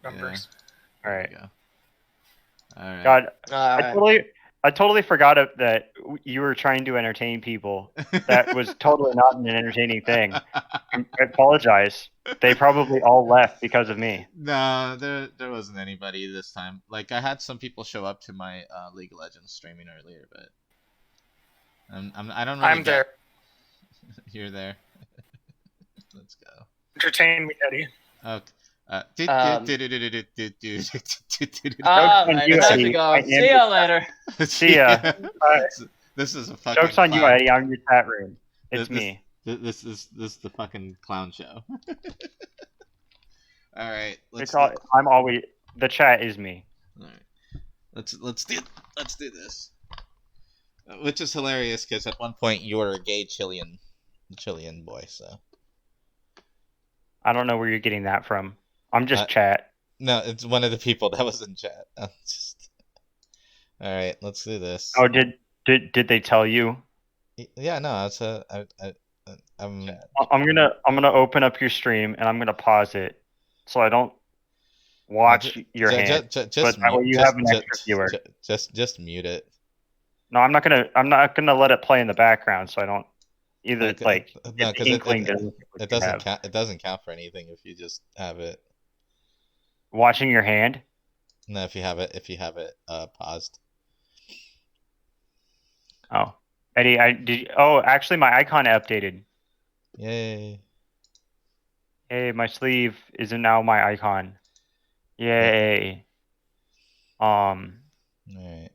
numbers. Yeah. All right. Go. All right. God, Right. I totally forgot that you were trying to entertain people. That was totally not an entertaining thing. I apologize. They probably all left because of me. No, there wasn't anybody this time. Like I had some people show up to my League of Legends streaming earlier, but I don't really I'm there. You're there. Let's go. Entertain me, Eddie. Okay. I Jokes on I you, have Eddie. to go. I am See ya later. See ya. This is a fucking Joke's on you, clown. Eddie. I'm your chat room. It's This- me. This is the fucking clown show. All right, I'm always the chat is me. All right, let's do this, which is hilarious because at one point you were a gay Chilean boy. So I don't know where you're getting that from. I'm just chat. no, it's one of the people that was in chat. I'm just all right. Let's do this. Oh, did they tell you? Yeah, no, it's I'm gonna open up your stream and I'm gonna pause it so I don't watch your hand. But that way you have an extra viewer. Just mute it. No, I'm not gonna let it play in the background so I don't either Okay. like No, because it doesn't count. It doesn't count for anything if you just have it. Watching your hand. No, if you have it paused. Oh, Eddie, actually, my icon updated. Yay! Hey, my sleeve is now my icon. Yay! All right.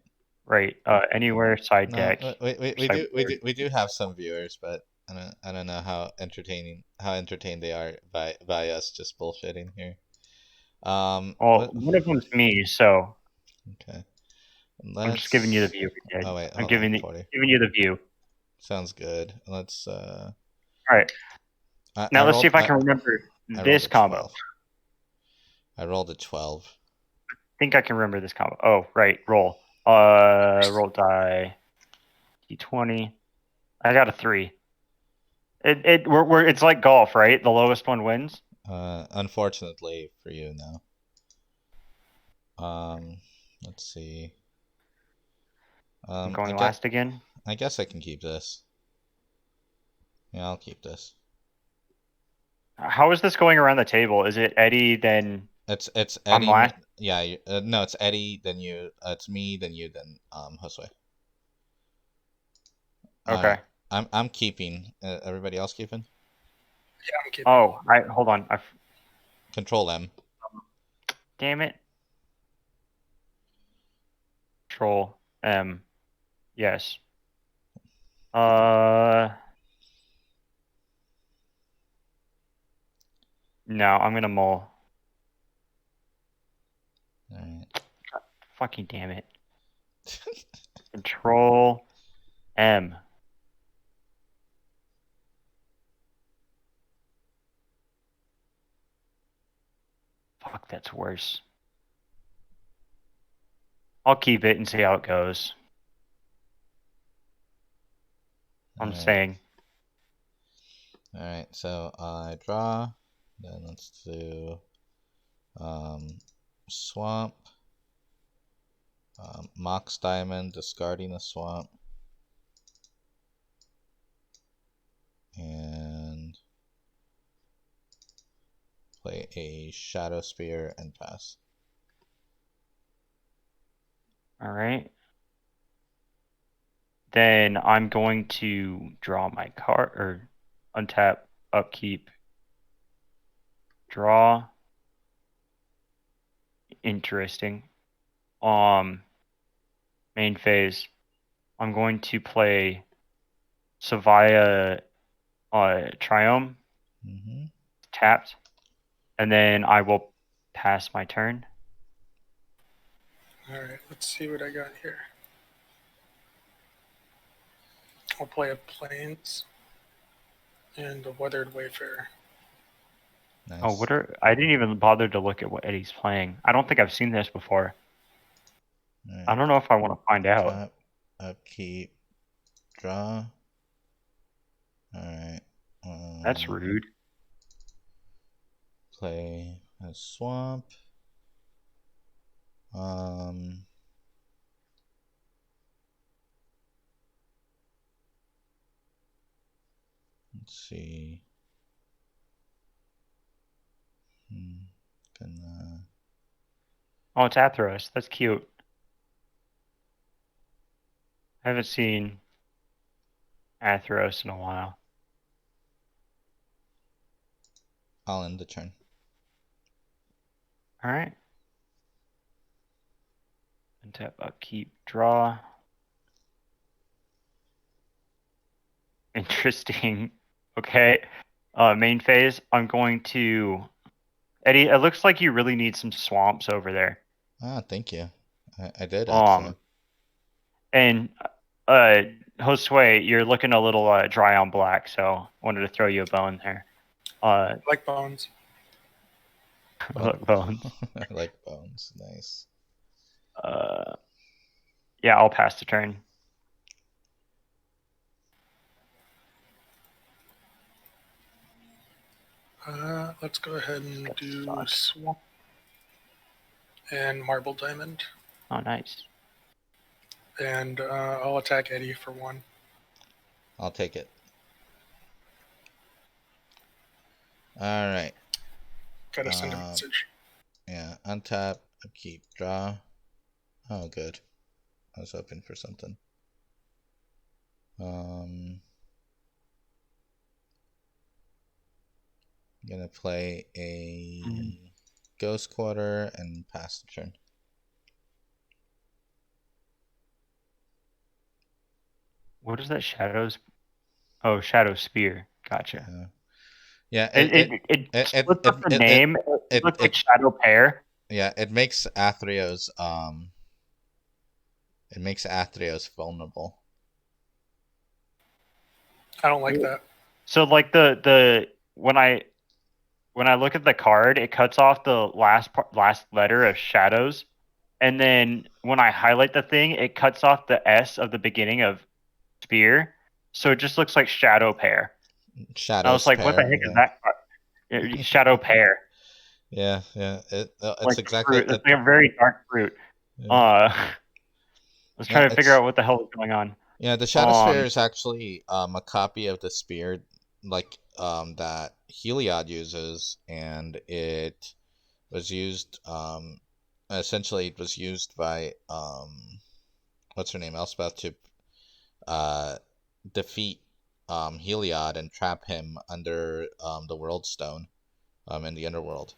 Right. Anywhere side deck. We do have some viewers, but I don't know how entertained they are by us just bullshitting here. One of them's me, so. Okay. I'm just giving you the view. Oh wait, I'm giving you the view. Sounds good. Let's. All right. Now let's see if I can remember this combo. I rolled a 12. I think I can remember this combo. Oh, right. Roll. Roll die. D20. I got a 3. It's like golf, right? The lowest one wins. Unfortunately for you, no. Let's see. I'm going last again. I guess I can keep this. Yeah, I'll keep this. How is this going around the table? Is it Eddie, then It's Eddie. I'm last? Yeah, no, it's Eddie, then you. It's me, then you, then Josue. Okay. I'm keeping. Everybody else keeping? Yeah, I'm keeping. Oh, hold on. Control M. Damn it. Control M. Yes. No, I'm gonna mull. Alright. Fucking damn it. Control M. Fuck, that's worse. I'll keep it and see how it goes. I'm saying. Alright, so I draw. Then let's do swamp. Mox Diamond, discarding a swamp. And play a Shadow Spear and pass. Alright. Then I'm going to draw my card, or untap, upkeep, draw. Interesting. Main phase. I'm going to play Savia Triome. Tapped. And then I will pass my turn. Alright, let's see what I got here. I'll play a Plains and a Weathered Wayfarer. Nice. Oh, I didn't even bother to look at what Eddie's playing. I don't think I've seen this before. Right. I don't know if I want to find out. Tap, upkeep, draw. Alright. That's rude. Play a swamp. Let's see. Gonna. Oh, it's Atheros. That's cute. I haven't seen Atheros in a while. I'll end the turn. All right. Untap, upkeep, draw. Interesting. Okay. Main phase. I'm going to Eddie. It looks like you really need some swamps over there. Ah, thank you. I did actually. And Josue, you're looking a little dry on black, so wanted to throw you a bone there. I like bones. Look, bones. I like bones. Nice. Yeah, I'll pass the turn. Let's go ahead and That do sucks. swamp and marble diamond, Oh, nice. and I'll attack Eddie for 1. I'll take it. All right. Gotta send a message. Yeah, untap, upkeep, draw. Oh, good. I was hoping for something. I'm gonna play a Ghost Quarter and pass the turn. What is that? Shadows? Oh, Shadow Spear. Gotcha. Yeah. It splits up the name. It looks like Shadow Pair. Yeah, it makes Athreos vulnerable. I don't like that. So like the when I look at the card, it cuts off the last letter of Shadows, and then when I highlight the thing, it cuts off the S of the beginning of Spear. So it just looks like Shadow Pair. Shadows I was like, pair, what the heck is that? Shadow Pair. Yeah. It's Like exactly. fruit. It's like a very dark fruit. Yeah. I was trying to figure out what the hell is going on. Yeah, the Shadow Sphere is actually a copy of the spear like that Heliod uses, and it was used essentially it was used by what's her name, Elspeth, to defeat Heliod and trap him under the World Stone in the underworld.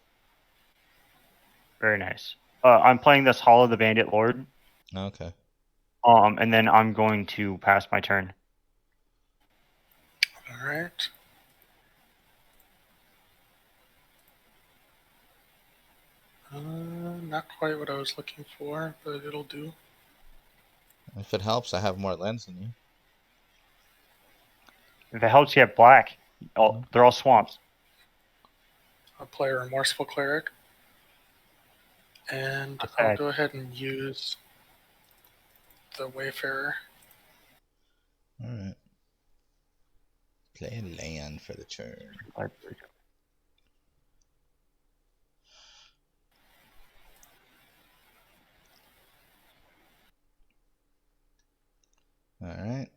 Very nice. I'm playing this Hall of the Bandit Lord. Okay. And then I'm going to pass my turn. All right. Not quite what I was looking for, but it'll do. If it helps, I have more lands than you. If it helps, you have black. They're all swamps. I'll play a Remorseful Cleric, and I'll go ahead and use the Wayfarer. All right. Play a land for the turn. Alright.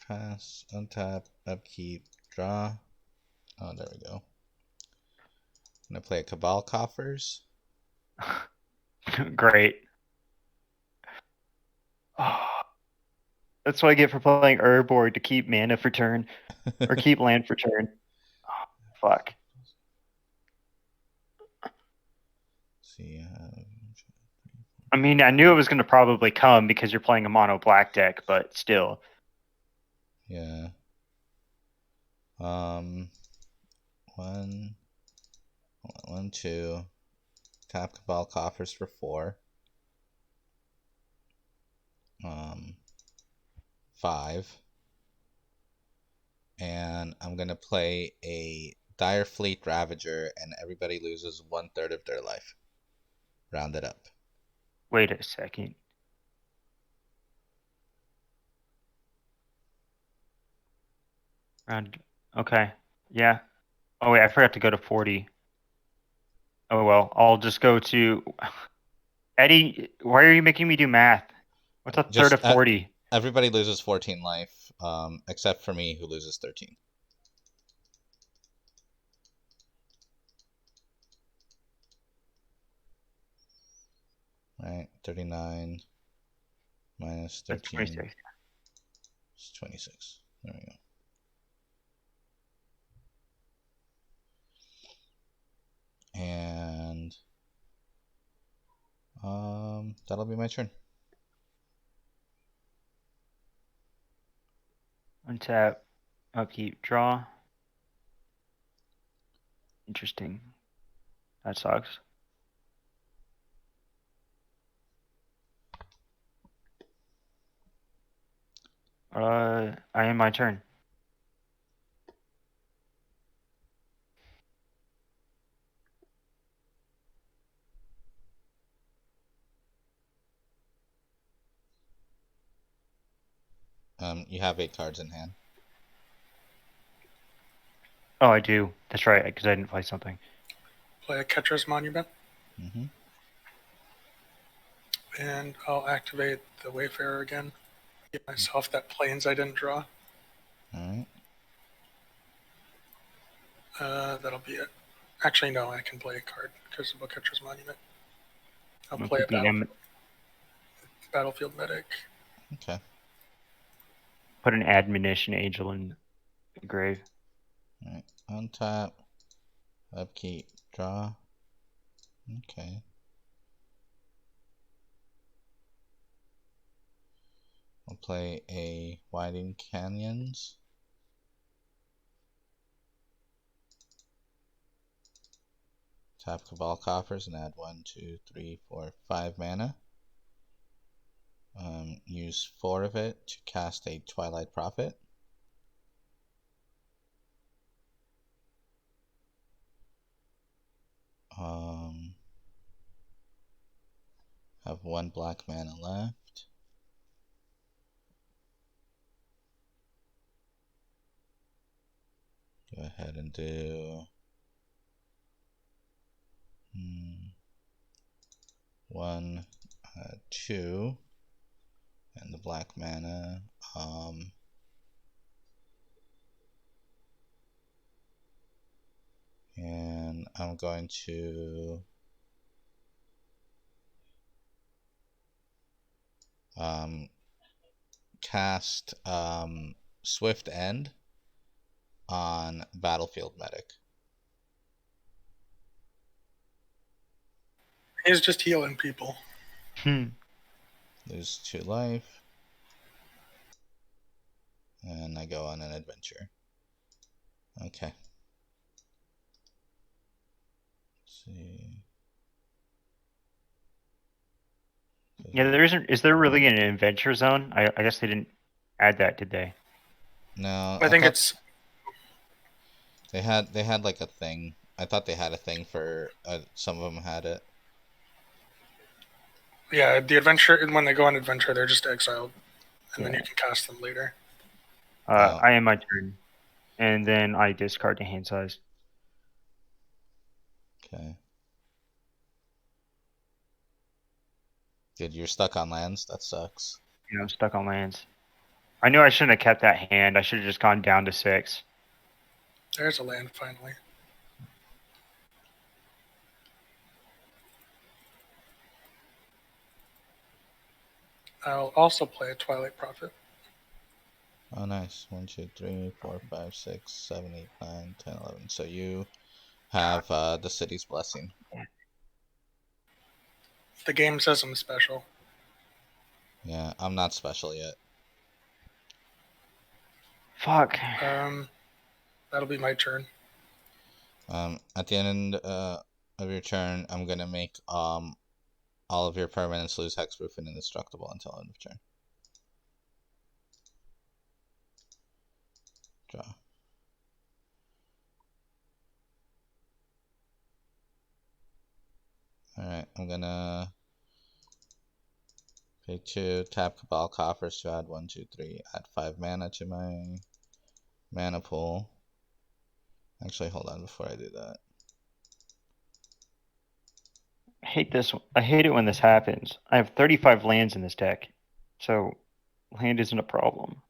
Pass, untap, upkeep, draw. Oh, there we go. I'm gonna play a Cabal Coffers. Great. That's what I get for playing Urborg, to keep mana for turn. Or keep land for turn. Oh, fuck. See, I mean, I knew it was going to probably come because you're playing a mono black deck, but still. Yeah. One, two. Tap Cabal Coffers for 4. 5. And I'm gonna play a Dire Fleet Ravager, and everybody loses 1/3 of their life. Round it up. Wait a second. Okay. Yeah. Oh wait, I forgot to go to 40. Oh well, I'll just go to Eddie, why are you making me do math? What's a third Just of 40? everybody loses 14 life, except for me, who loses 13. Right, 39 minus That's 13 26. is 26. There we go. And that'll be my turn. Untap, upkeep, draw. Interesting. That sucks. I am my turn. You have 8 cards in hand. Oh, I do. That's right, because I didn't play something. Play a Catcher's Monument, Mm-hmm. and I'll activate the Wayfarer again. Give myself that plains I didn't draw. Alright. That'll be it. Actually, no, I can play a card because of a Catcher's Monument. I'll I'm play a keeping Battlefield Medic. Okay. Put an Admonition Angel in the grave. Alright. Untap. Upkeep. Draw. Okay. I'll play a Winding Canyons. Tap Cabal Coffers and add 1, 2, 3, 4, 5 mana. Use 4 of it to cast a Twilight Prophet. Have 1 black mana left. Go ahead and do 1, 2, and the black mana. And I'm going to cast Swift End on Battlefield Medic. He's just healing people. Lose 2 life. And I go on an adventure. Okay. Let's see. Yeah, there isn't. Is there really an adventure zone? I guess they didn't add that, did they? No, I think it's. They had like a thing. I thought they had a thing for some of them had it. Yeah, the adventure. When they go on adventure, they're just exiled, and then Yeah. you can cast them later. I am my turn, and then I discard the hand size. Okay. Dude, you're stuck on lands. That sucks. Yeah, I'm stuck on lands. I knew I shouldn't have kept that hand. I should have just gone down to 6. There's a land finally. I'll also play a Twilight Prophet. Oh, nice. 1, 2, 3, 4, 5, 6, 7, 8, 9, 10, 11. So you have the City's Blessing. The game says I'm special. Yeah, I'm not special yet. Fuck. That'll be my turn. At the end of your turn, I'm gonna make all of your permanents lose hexproof and indestructible until end of turn. Draw. Alright, I'm gonna pay 2, tap Cabal Coffers to add 1, 2, 3, add 5 mana to my mana pool. Actually, hold on before I do that. hate this. I hate it when this happens. I have 35 lands in this deck, so land isn't a problem.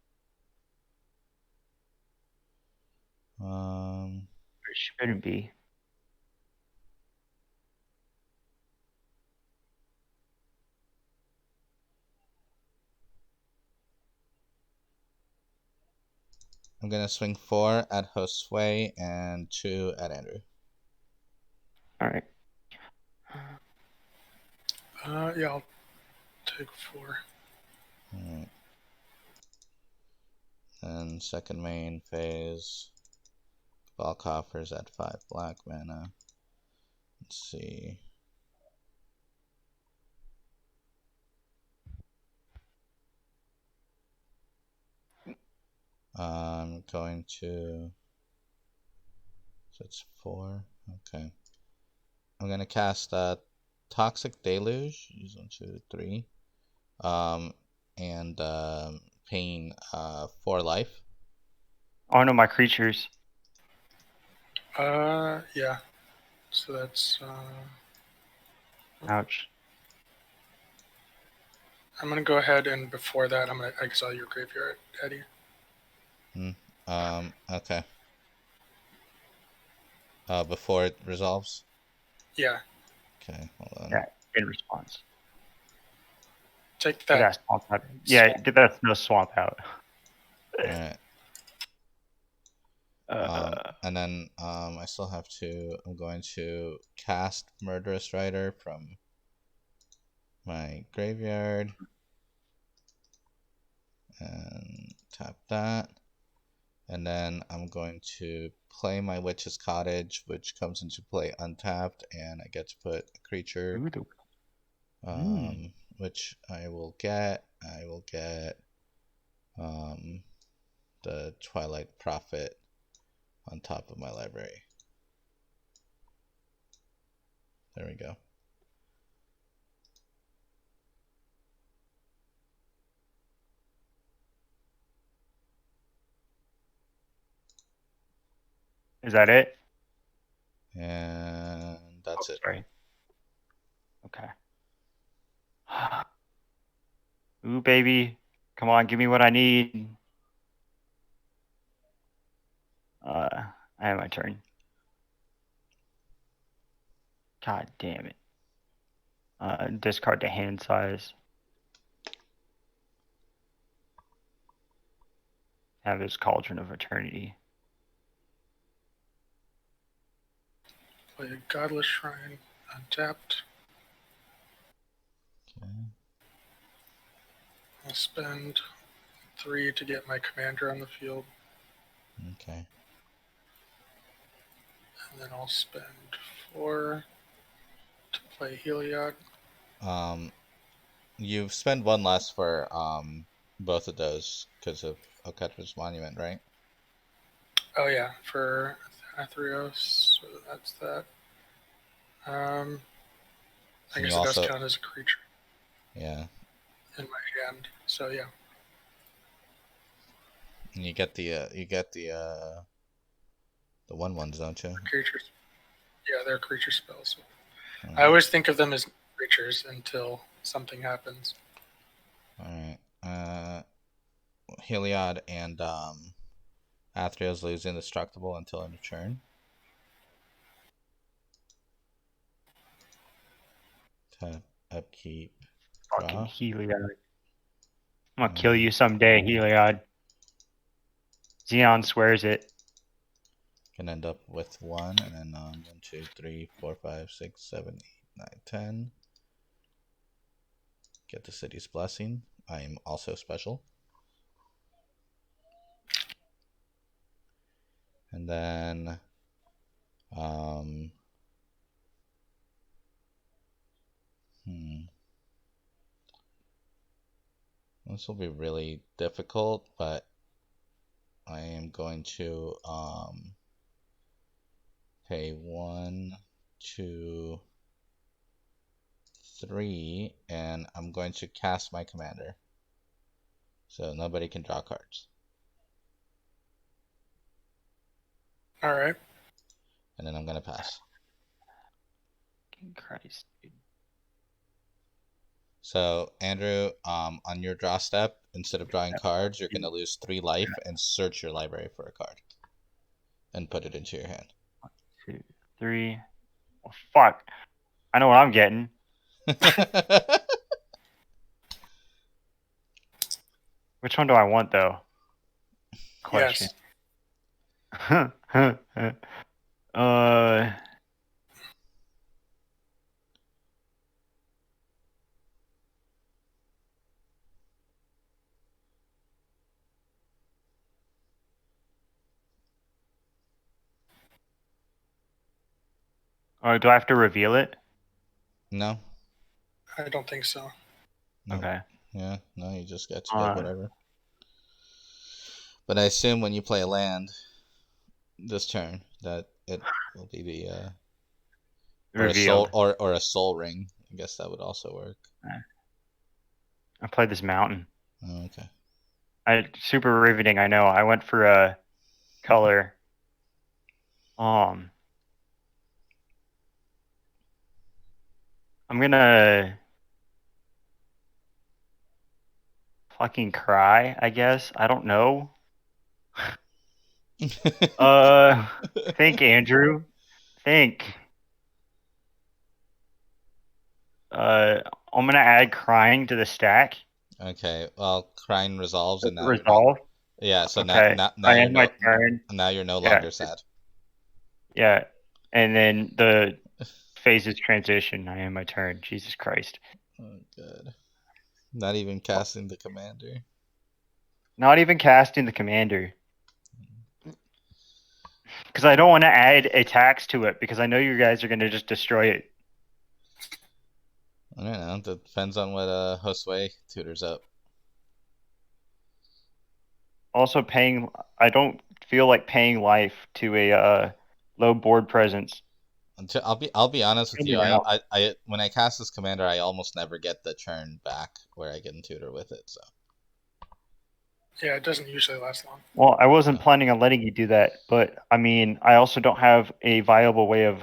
It shouldn't be. I'm gonna swing 4 at Josue and 2 at Andrew. All right. Yeah, I'll take 4. Alright. And second main phase. Ball coffers at 5 black mana. Let's see. I'm going to. So it's 4. Okay. I'm gonna cast Toxic Deluge. Use 1, 2, 3. And paying 4 life. Oh no, my creatures. Yeah. So that's Ouch. I'm gonna go ahead and before that I'm gonna exile your graveyard, Eddie. Okay. Before it resolves. Yeah. Okay, hold on. Yeah, in response. Take Get that. that swamp out. Yeah, Swamp. get that snow swamp out. Alright. And then I still have to. I'm going to cast Murderous Rider from my graveyard and tap that. And then I'm going to play my Witch's Cottage, which comes into play untapped, and I get to put a creature, which I will get. I will get the Twilight Prophet on top of my library. There we go. Is that it? And that's it. Sorry. Okay. Ooh, baby. Come on, give me what I need. I have my turn. God damn it. Discard the hand size. Have his Cauldron of Eternity. Play a Godless Shrine untapped. Okay. I'll spend 3 to get my commander on the field. Okay. And then I'll spend 4 to play Heliod. You've spent 1 less for both of those because of Oketra's Monument, right? Oh yeah, for Athreos, so that's that. I And guess you it does also, count as a creature yeah, in my hand. So yeah. and you get the 1/1s, don't you? Creatures. Yeah, they're creature spells. All I always think of them as creatures until something happens. right. Heliod and Athreos lose indestructible until end of turn. Tap, upkeep, Fucking draw. Heliod. I'm gonna kill you someday, Heliod. Xeon swears it. Can end up with 1, and then 1, 2, 3, 4, 5, 6, 7, 8, 9, 10. Get the City's Blessing. I am also special. And then this will be really difficult, but I am going to pay 1, 2, 3, and I'm going to cast my commander. So nobody can draw cards. All right. And then I'm gonna pass. Fucking Christ, dude. So Andrew, on your draw step, instead of drawing cards, you're gonna lose 3 life and search your library for a card and put it into your hand. 2, 3. Oh, fuck. I know what I'm getting. Which one do I want though? Question. Yes. Oh, do I have to reveal it? No. I don't think so. No. Okay. Yeah. No, you just get to get whatever. But I assume when you play a land this turn that it will be the or Revealed. a soul ring. I guess that would also work. I played this mountain. Oh, okay. Super riveting. I know. I went for a color. I'm gonna fucking cry, I guess. I don't know. Think, Andrew. Think. I'm gonna add crying to the stack. Okay. Well, crying resolves, and now Resolve. yeah. So Okay. now I you're end my turn. now you're no Yeah. longer sad. Yeah. And then the phases transition. I end my turn. Jesus Christ. Oh, good. Not even casting the commander. Not even casting the commander. Because I don't want to add attacks to it because I know you guys are going to just destroy it. I don't know. That depends on what Josue tutors up. Also, I don't feel like paying life to a low board presence. I'll be honest with you. Now. I when I cast this commander, I almost never get the turn back where I can tutor with it. So Yeah, it doesn't usually last long. Well, I wasn't planning on letting you do that, but I mean, I also don't have a viable way of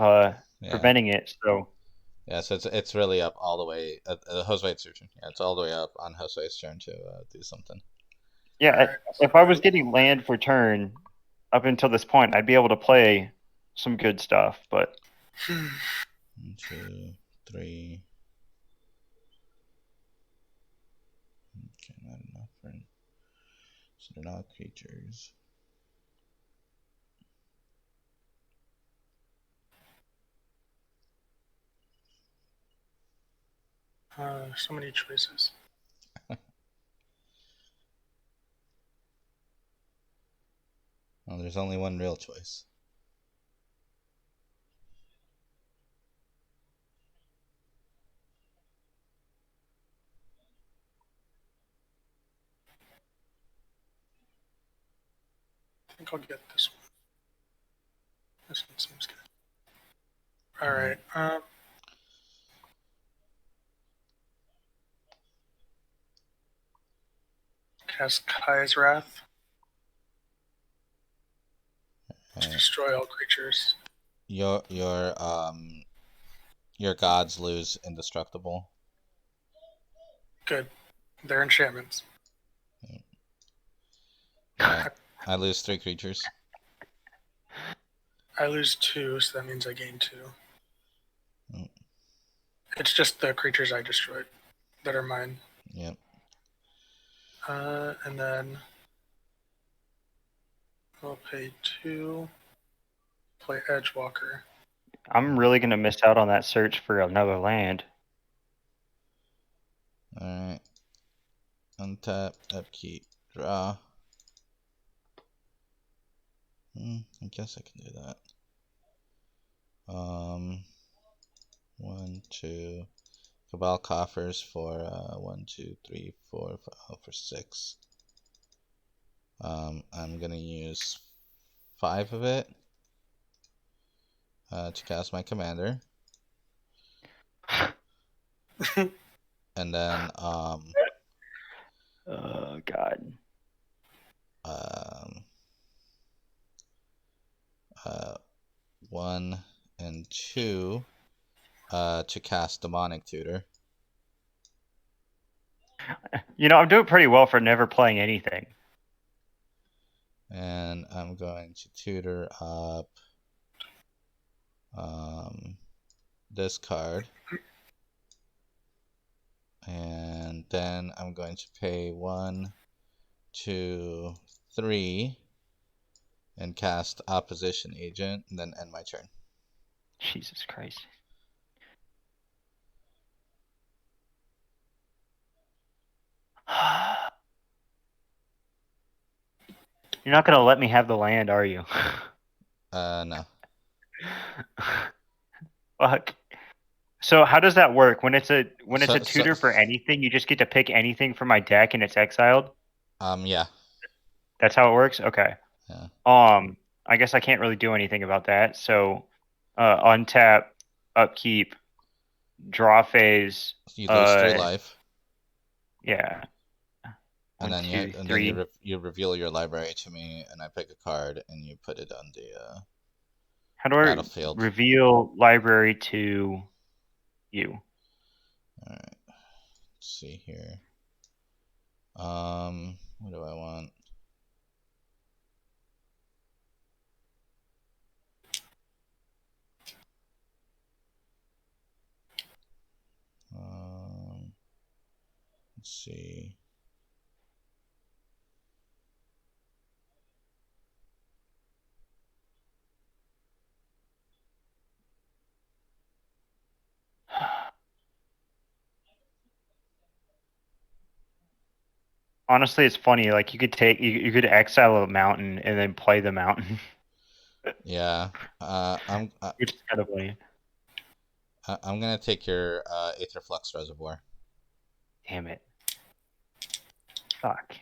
preventing it. So yeah, so it's really up all the way. Josue's turn. Yeah, it's all the way up on Josue's turn to do something. Yeah, Alright. if I was getting land for turn up until this point, I'd be able to play some good stuff. But 1, 2, 3. Okay, not enough for. So they're not creatures. So many choices. Well, there's only one real choice. I think I'll get this one. This one seems good. Alright. Cast Kai's Wrath. To destroy all creatures. Your gods lose indestructible. Good. They're enchantments. Alright. I lose 3 creatures. I lose 2, so that means I gain 2. Mm. It's just the creatures I destroyed that are mine. Yep. And then I'll pay 2. Play Edgewalker. I'm really gonna miss out on that search for another land. Alright. Untap, upkeep, draw. I guess I can do that. 1, 2. Cabal coffers for 1, 2, 3, 4, 5, for 6. I'm gonna use 5 of it to cast my commander. And then oh god. 1 and 2 to cast Demonic Tutor. You know, I'm doing pretty well for never playing anything. And I'm going to tutor up this card. And then I'm going to pay 1, 2, 3 and cast Opposition Agent, and then end my turn. Jesus Christ. You're not gonna let me have the land, are you? No. Fuck. So how does that work? When it's a So- tutor for anything, you just get to pick anything from my deck and it's exiled? Yeah. That's how it works? Okay. Yeah. I guess I can't really do anything about that. So untap, upkeep, draw phase. You lose 3 life. Yeah. And 1, then 2, 3. you reveal your library to me, and I pick a card, and you put it on the How do I battlefield. reveal library to you? All right. Let's see here. What do I want? Let's see. Honestly, it's funny. Like you could you could exile a mountain and then play the mountain, Yeah. which is kind of funny. I'm gonna take your Aetherflux Reservoir. Damn it! Fuck.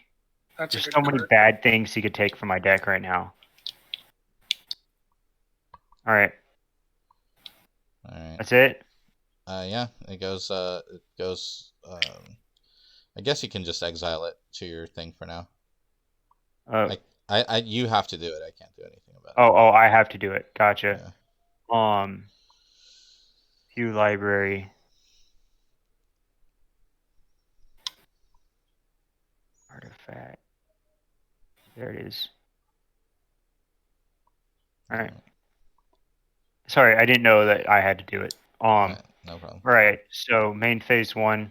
That's There's a good so many card. bad things he could take from my deck right now. All right. All right. That's it. Yeah. It goes. I guess you can just exile it to your thing for now. You have to do it. I can't do anything about it. Oh, I have to do it. Gotcha. Yeah. View library. Artifact. There it is. All right. Sorry, I didn't know that I had to do it. No problem. All right. So main phase 1.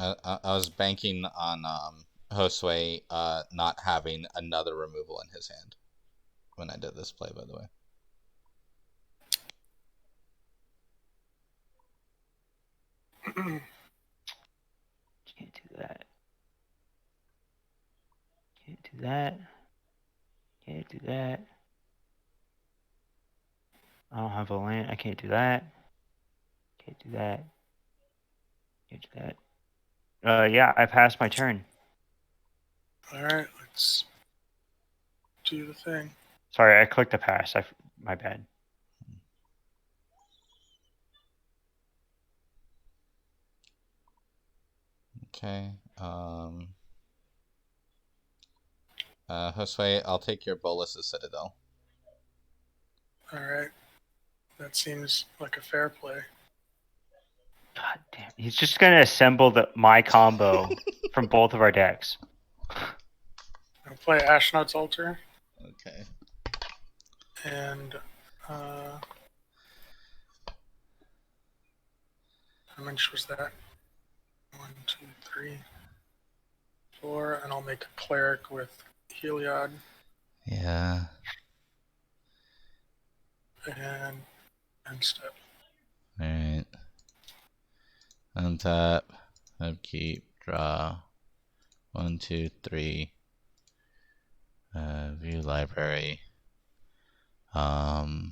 I was banking on Josue not having another removal in his hand when I did this play, by the way. Can't do that. Can't do that. Can't do that. I don't have a land. I can't do that. Can't do that. Can't do that. Yeah, I passed my turn. All right, let's do the thing. Sorry, I clicked the pass. My bad. Okay. Josue, I'll take your Bolus's Citadel. All right, that seems like a fair play. God damn. He's just gonna assemble my combo from both of our decks. I'll play Ashnod's Altar. Okay. And how much was that? 1, 2, 3, 4, and I'll make a cleric with Heliod. Yeah. And end step. All right. Untap, upkeep, draw. 1, 2, 3. View library. Gonna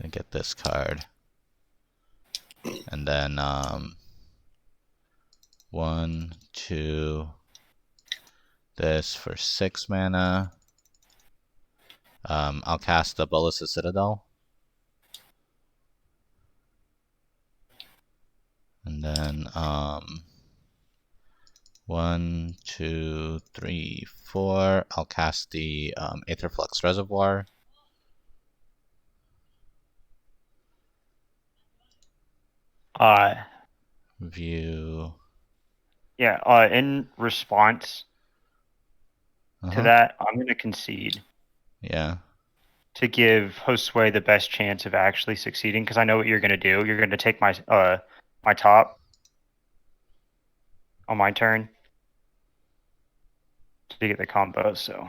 get this card. And then 1, 2. This for 6 mana. I'll cast the Bolus's Citadel. And then 1, 2, 3, 4. I'll cast the Aetherflux Reservoir. View. Yeah. In response to Uh-huh. that, I'm gonna concede Yeah. to give Josue the best chance of actually succeeding, because I know what you're gonna do. You're gonna take my my top on my turn to get the combo. So,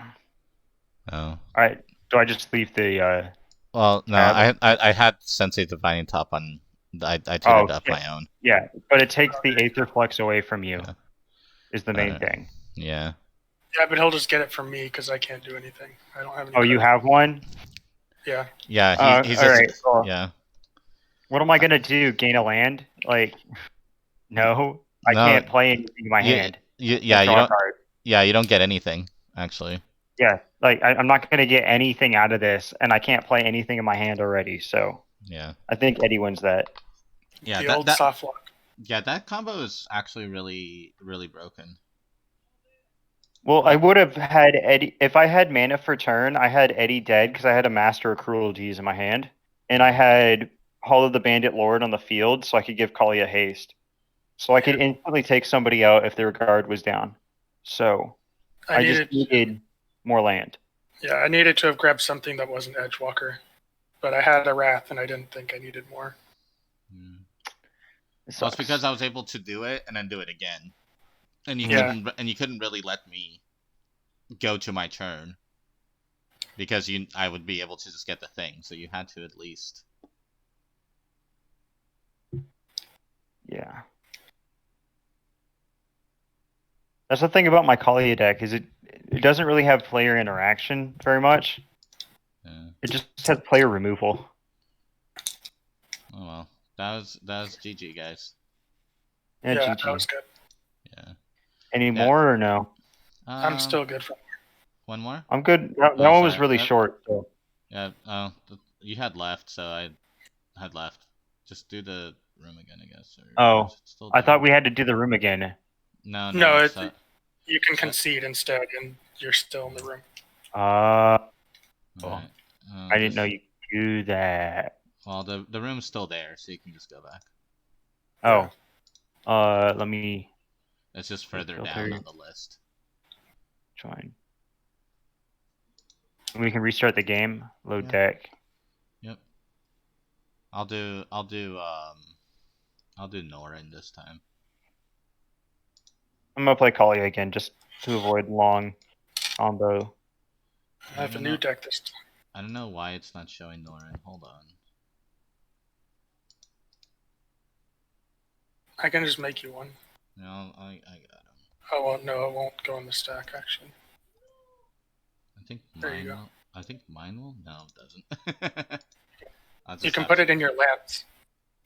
Oh. all right. Do I just leave the Well, no, tab? I had Sensei Divining Top on. I tutored Oh, up my own. yeah, but it takes the Aether Flux away from you. Yeah. Is the main thing. Yeah. Yeah, but he'll just get it from me because I can't do anything. I don't have any. Oh, you cards. have one? Yeah. Yeah. He's all just. right. Well, Yeah. what am I gonna do? Gain a land? Like, no, I No. can't play anything in my hand. Yeah. You Draw a don't. card. Yeah. You don't get anything actually. Yeah, like I'm not gonna get anything out of this, and I can't play anything in my hand already. So Yeah. I think Eddie wins that. Yeah. The old soft lock. Yeah. That combo is actually really broken. Well, I would have had Eddie if I had mana for turn. I had Eddie dead because I had a Master of Cruelties in my hand, and I had Hall of the Bandit Lord on the field, so I could give Kalia haste, so I could instantly take somebody out if their guard was down. So I just needed more land. Yeah, I needed to have grabbed something that wasn't Edgewalker, but I had a Wrath, and I didn't think I needed more. Well, it's because I was able to do it and then do it again, and you couldn't really let me go to my turn because I would be able to just get the thing, so you had to at least. Yeah. That's the thing about my Kalia deck is it doesn't really have player interaction very much. Yeah. It just has player removal. Oh well, that was GG, guys. Yeah, Yeah, GG. that was good. Yeah. Any more or no? I'm still good for one more. I'm good. That one was really short. So. Yeah. Oh, you had left, so I had left. Just do the room again, I guess. I thought we had to do the room again. No, so, you can concede instead, and you're still in the room. Right. I didn't know you could do that. Well, the room's still there, so you can just go back. Oh. Let me. It's just further down on the list. Join. We can restart the game. Load deck. Yep. I'll do Norin this time. I'm gonna play Kalia again just to avoid long combo. I have a new deck this time. I don't know why it's not showing Norin. Hold on. I can just make you one. No, I got him. Oh well, no, it won't go in the stack actually. I think there you go. I think mine will. No, it doesn't. You can put it in your lands,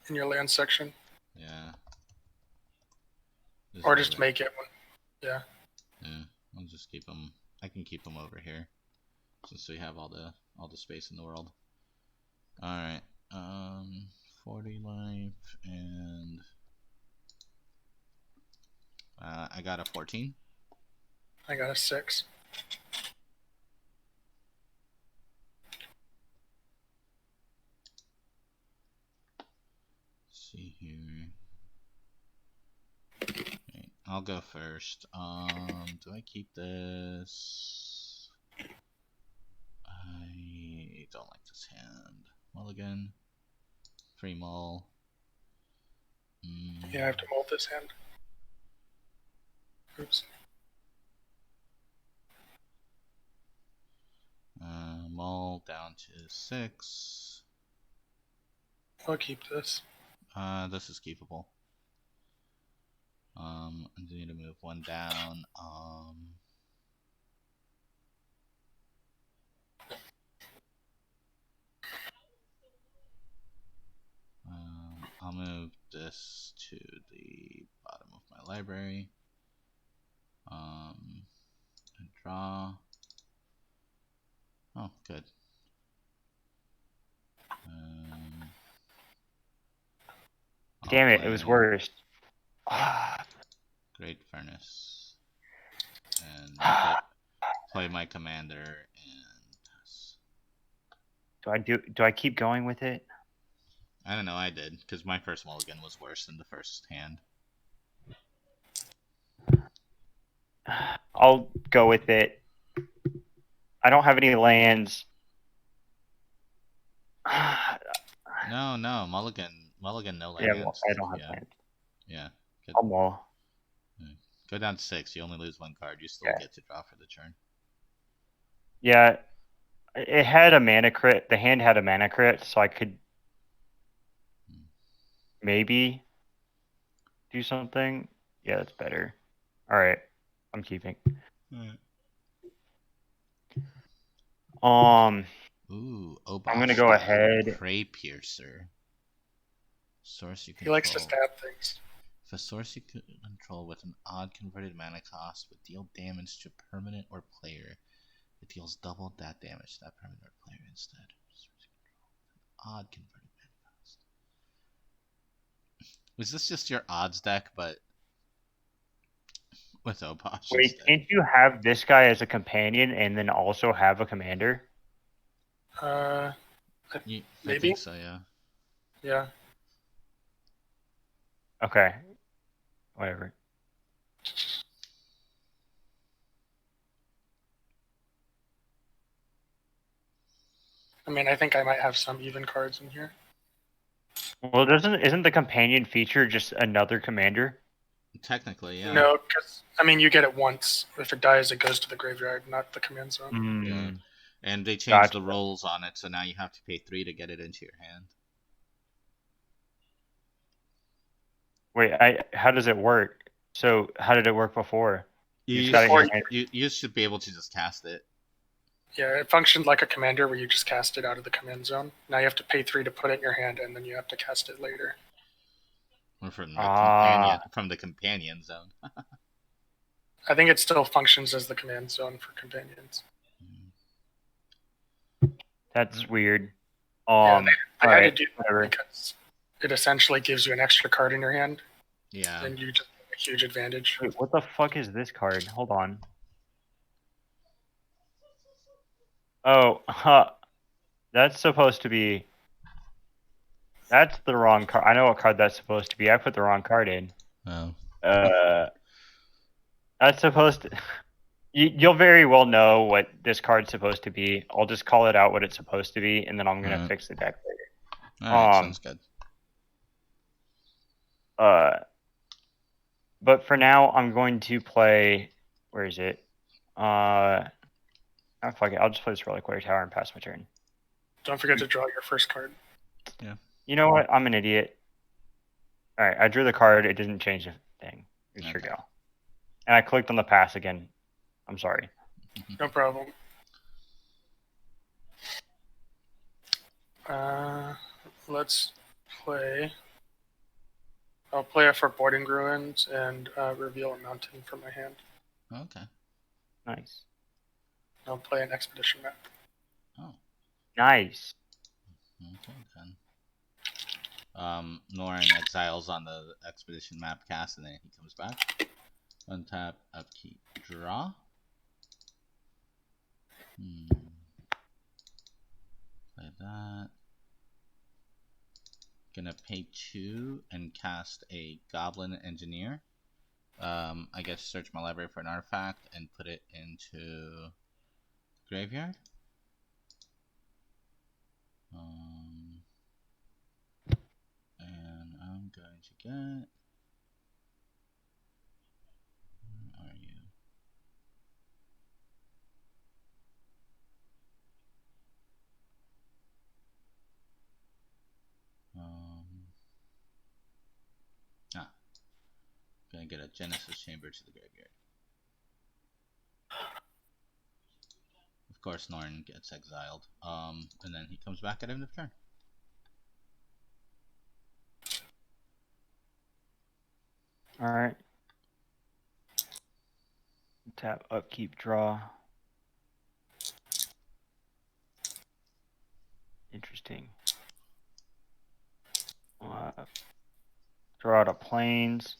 in your land section. Yeah. Or just make it one. Yeah. Yeah, I'll just keep them. I can keep them over here, just so you have all the space in the world. All right. 40 life and I got a 14. I got a 6. Let's see here. Okay, I'll go first. Do I keep this? I don't like this hand. Mulligan. Free mull. Yeah, I have to mull this hand. Oops. Mull down to 6. I'll keep this. This is keepable. I need to move one down. I'll move this to the bottom of my library. And draw. Oh, good. Damn it! It was worse. Great Furnace. play my commander and Do I keep going with it? I don't know. I did because my first mulligan was worse than the first hand. I'll go with it. I don't have any lands. No, mulligan, no lands. Yeah, well, I don't have lands. Yeah. I'll mull. Go down to 6. You only lose 1 card. You still get to draw for the turn. Yeah, it had a mana crit. The hand had a mana crit, so I could maybe do something. Yeah, that's better. All right, I'm keeping. Ooh, I'm gonna go ahead. Prey Piercer. Source you control. He likes to stab things. If a source you control with an odd converted mana cost would deal damage to a permanent or player, it deals double that damage to that permanent or player instead. Odd converted mana cost. Was this just your odds deck, but with Oposh? Wait, instead? can't you have this guy as a companion and then also have a commander? Maybe. I think so, yeah. Yeah. Okay. Whatever. I mean, I think I might have some even cards in here. Well, isn't the companion feature just another commander? Technically, yeah. No, because I mean, you get it once. If it dies, it goes to the graveyard, not the command zone. Yeah. And they changed the rolls on it, so now you have to pay 3 to get it into your hand. Wait, how does it work? So how did it work before? You should be able to just cast it. Yeah, it functioned like a commander where you just cast it out of the command zone. Now you have to pay 3 to put it in your hand, and then you have to cast it later. Or from the companion zone. I think it still functions as the command zone for companions. That's weird. Yeah, they had to do that because it essentially gives you an extra card in your hand. Yeah. And you just have a huge advantage. Wait, what the fuck is this card? Hold on. Oh, that's supposed to be... That's the wrong card. I know what card that's supposed to be. I put the wrong card in. Oh. That's supposed to... You'll very well know what this card's supposed to be. I'll just call it out what it's supposed to be, and then I'm going to fix the deck later. Alright, sounds good. But for now, I'm going to play... Where is it? Fuck it. I'll just play this Relic Warrior Tower and pass my turn. Don't forget to draw your first card. Yeah. You know what? I'm an idiot. Alright, I drew the card. It didn't change the thing. We should go. And I clicked on the pass again. I'm sorry. No problem. Let's play. I'll play a Foreboding Ruins and reveal a mountain from my hand. Okay. Nice. I'll play an expedition map. Oh. Nice. Okay, then. Norin exiles on the expedition map cast, and then he comes back. Untap, upkeep, draw. Play that. Gonna pay 2 and cast a Goblin Engineer. I guess search my library for an artifact and put it into graveyard. And I'm going to get... Where are you? Gonna get a Genesis Chamber to the graveyard. Of course, Norn gets exiled. And then he comes back at end of turn. Alright. Tap, upkeep, draw. Interesting. Draw out of planes.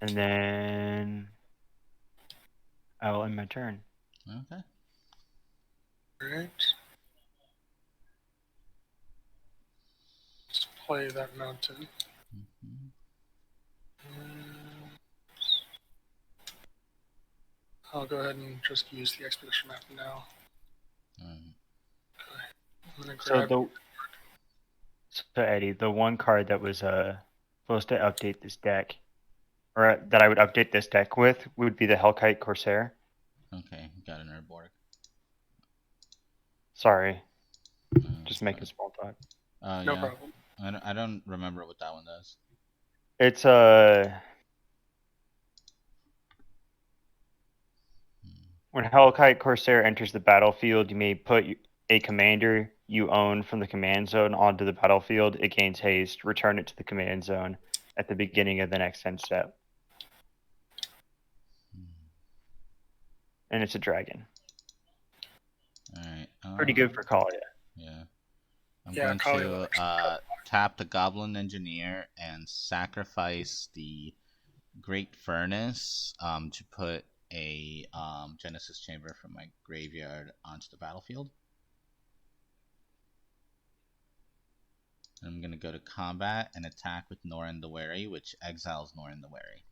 And then I will end my turn. Okay. Alright. Let's play that mountain. Mhm. I'll go ahead and just use the expedition map now. Mm. I'm gonna So grab. Eddie, the one card that was supposed to update this deck, or that I would update this deck with, would be the Hellkite Corsair. Okay, got an airborne. Sorry, It's just making fine. small talk. Oh No yeah. problem. I don't remember what that one does. It's when Hellkite Corsair enters the battlefield, you may put a commander you own from the command zone onto the battlefield. It gains haste. Return it to the command zone at the beginning of the next end step. And it's a dragon. All right. Pretty good for Kalia. Yeah. I'm Yeah, going Kali to actually tap the Goblin Engineer and sacrifice the Great Furnace to put a Genesis Chamber from my graveyard onto the battlefield. I'm going to go to combat and attack with Norin the Wary, which exiles Norin the Wary.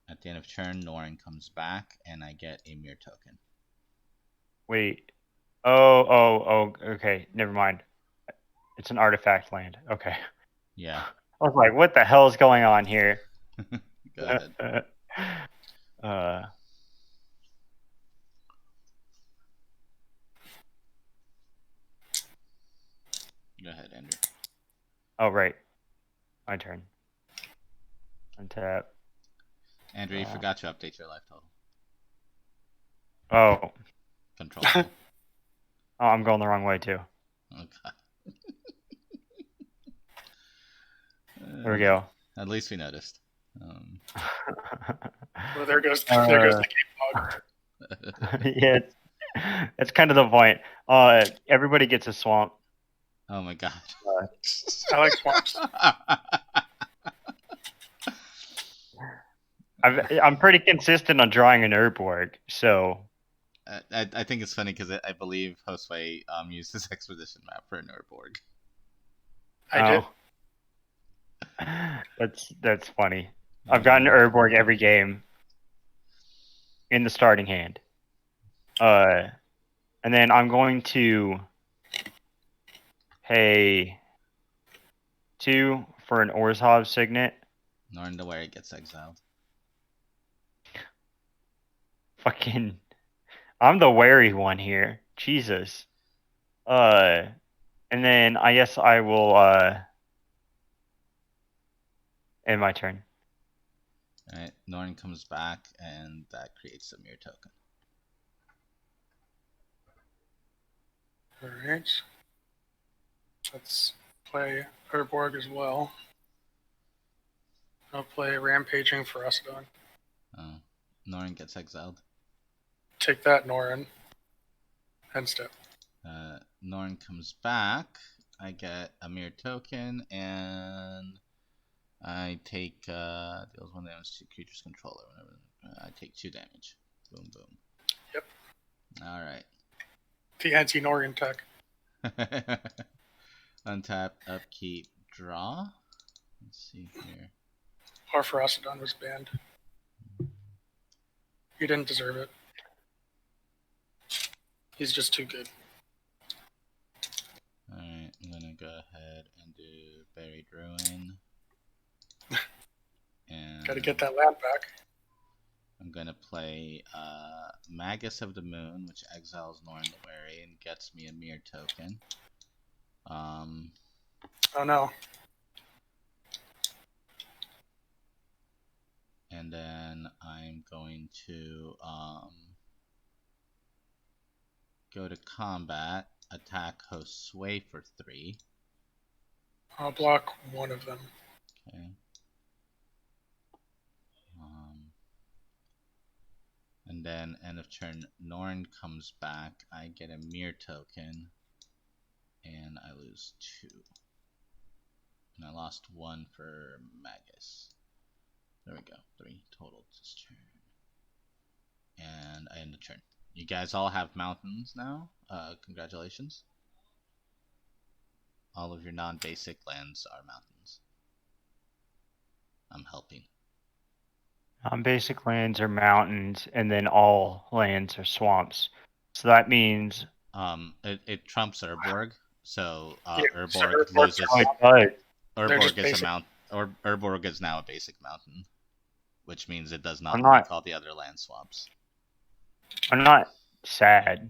At the end of turn, Norin comes back, and I get a Mirror token. Wait. Oh, okay. Never mind. It's an artifact land. Okay. Yeah. I was like, what the hell is going on here? Go ahead. Go ahead, Andrew. Oh, right. My turn. Untap. Andrew, you forgot to update your life total. Oh. Control. Oh, I'm going the wrong way, too. God. There we go. At least we noticed. Well, there goes the game log. Yeah, it's kind of the point. Everybody gets a swamp. Oh my god. I like swamps. I'm pretty consistent on drawing an Urborg, so I think it's funny because I believe Josue used this expedition map for an Urborg. I did. That's funny. I've gotten Urborg every game in the starting hand. And then I'm going to pay 2 for an Orzhov Signet. Norin the Wary gets exiled. Fucking, I'm the wary one here. Jesus. And then I guess I will end my turn. Alright, Norin comes back, and that creates a Mirror token. Alright. Let's play Urborg as well. I'll play Rampaging for Usadon. Oh, Norin gets exiled. Take that, Norin. End step. Norin comes back. I get a Mirror token, and I take deals 1 damage to creature's controller. I take 2 damage. Boom, boom. Yep. All right. The anti-Norin tech. Untap, upkeep, draw. Let's see here. Or for Usadon was banned. He didn't deserve it. He's just too good. Alright, I'm gonna go ahead and do Buried Ruin. And Gotta get that land back. I'm gonna play Magus of the Moon, which exiles Norin the Wary and gets me a Mirror token. Oh no. And then I'm going to go to combat, attack Josue for 3. I'll block one of them. Okay. And then end of turn, Norin comes back. I get a Mirror token, and I lose 2. And I lost 1 for Magus. There we go. 3 total this turn. And I end the turn. You guys all have mountains now. Congratulations. All of your non-basic lands are mountains. I'm helping. Non-basic lands are mountains, and then all lands are swamps. So that means It trumps Urborg, so Yeah, so Urborg Urborg's loses. oh, it does. They're just Urborg is basic. a mount, or Urborg is now a basic mountain, which means it does not I'm like not- all the other land swamps. I'm not sad.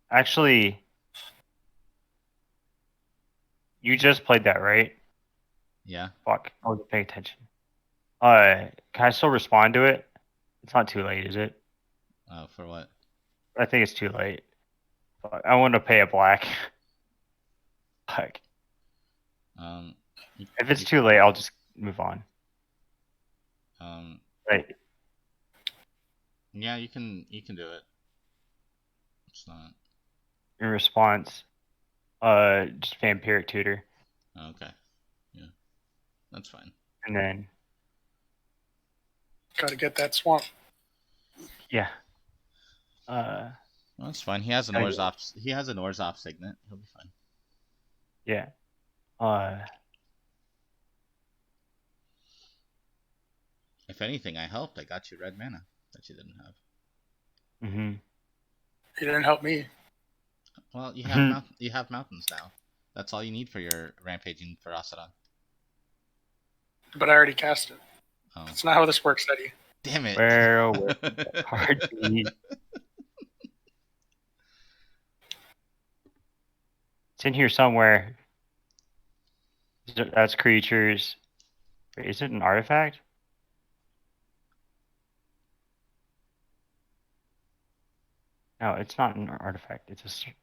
Actually, you just played that, right? Yeah. Fuck, I wasn't paying attention. Can I still respond to it? It's not too late, is it? For what? I think it's too late. Fuck, I want to pay a black. Fuck. If it's too late, I'll just move on. Right. Yeah, you can do it. It's not. In response, just vampiric tutor, Okay. Yeah. That's fine. and then Gotta get that swamp. yeah. Well, that's fine. He has an Orzhov. He has an Orzhov signet. He'll be fine. Yeah. If anything, I helped. I got you red mana that you didn't have. Mm-hmm. He didn't help me. Well, you have you have mountains now. That's all you need for your rampaging Ferocidon. But I already cast it. Oh. That's not how this works, Eddie. Damn it. Where would the card be? It's in here somewhere. That's creatures. Wait, is it an artifact? No, it's not an artifact. It's a.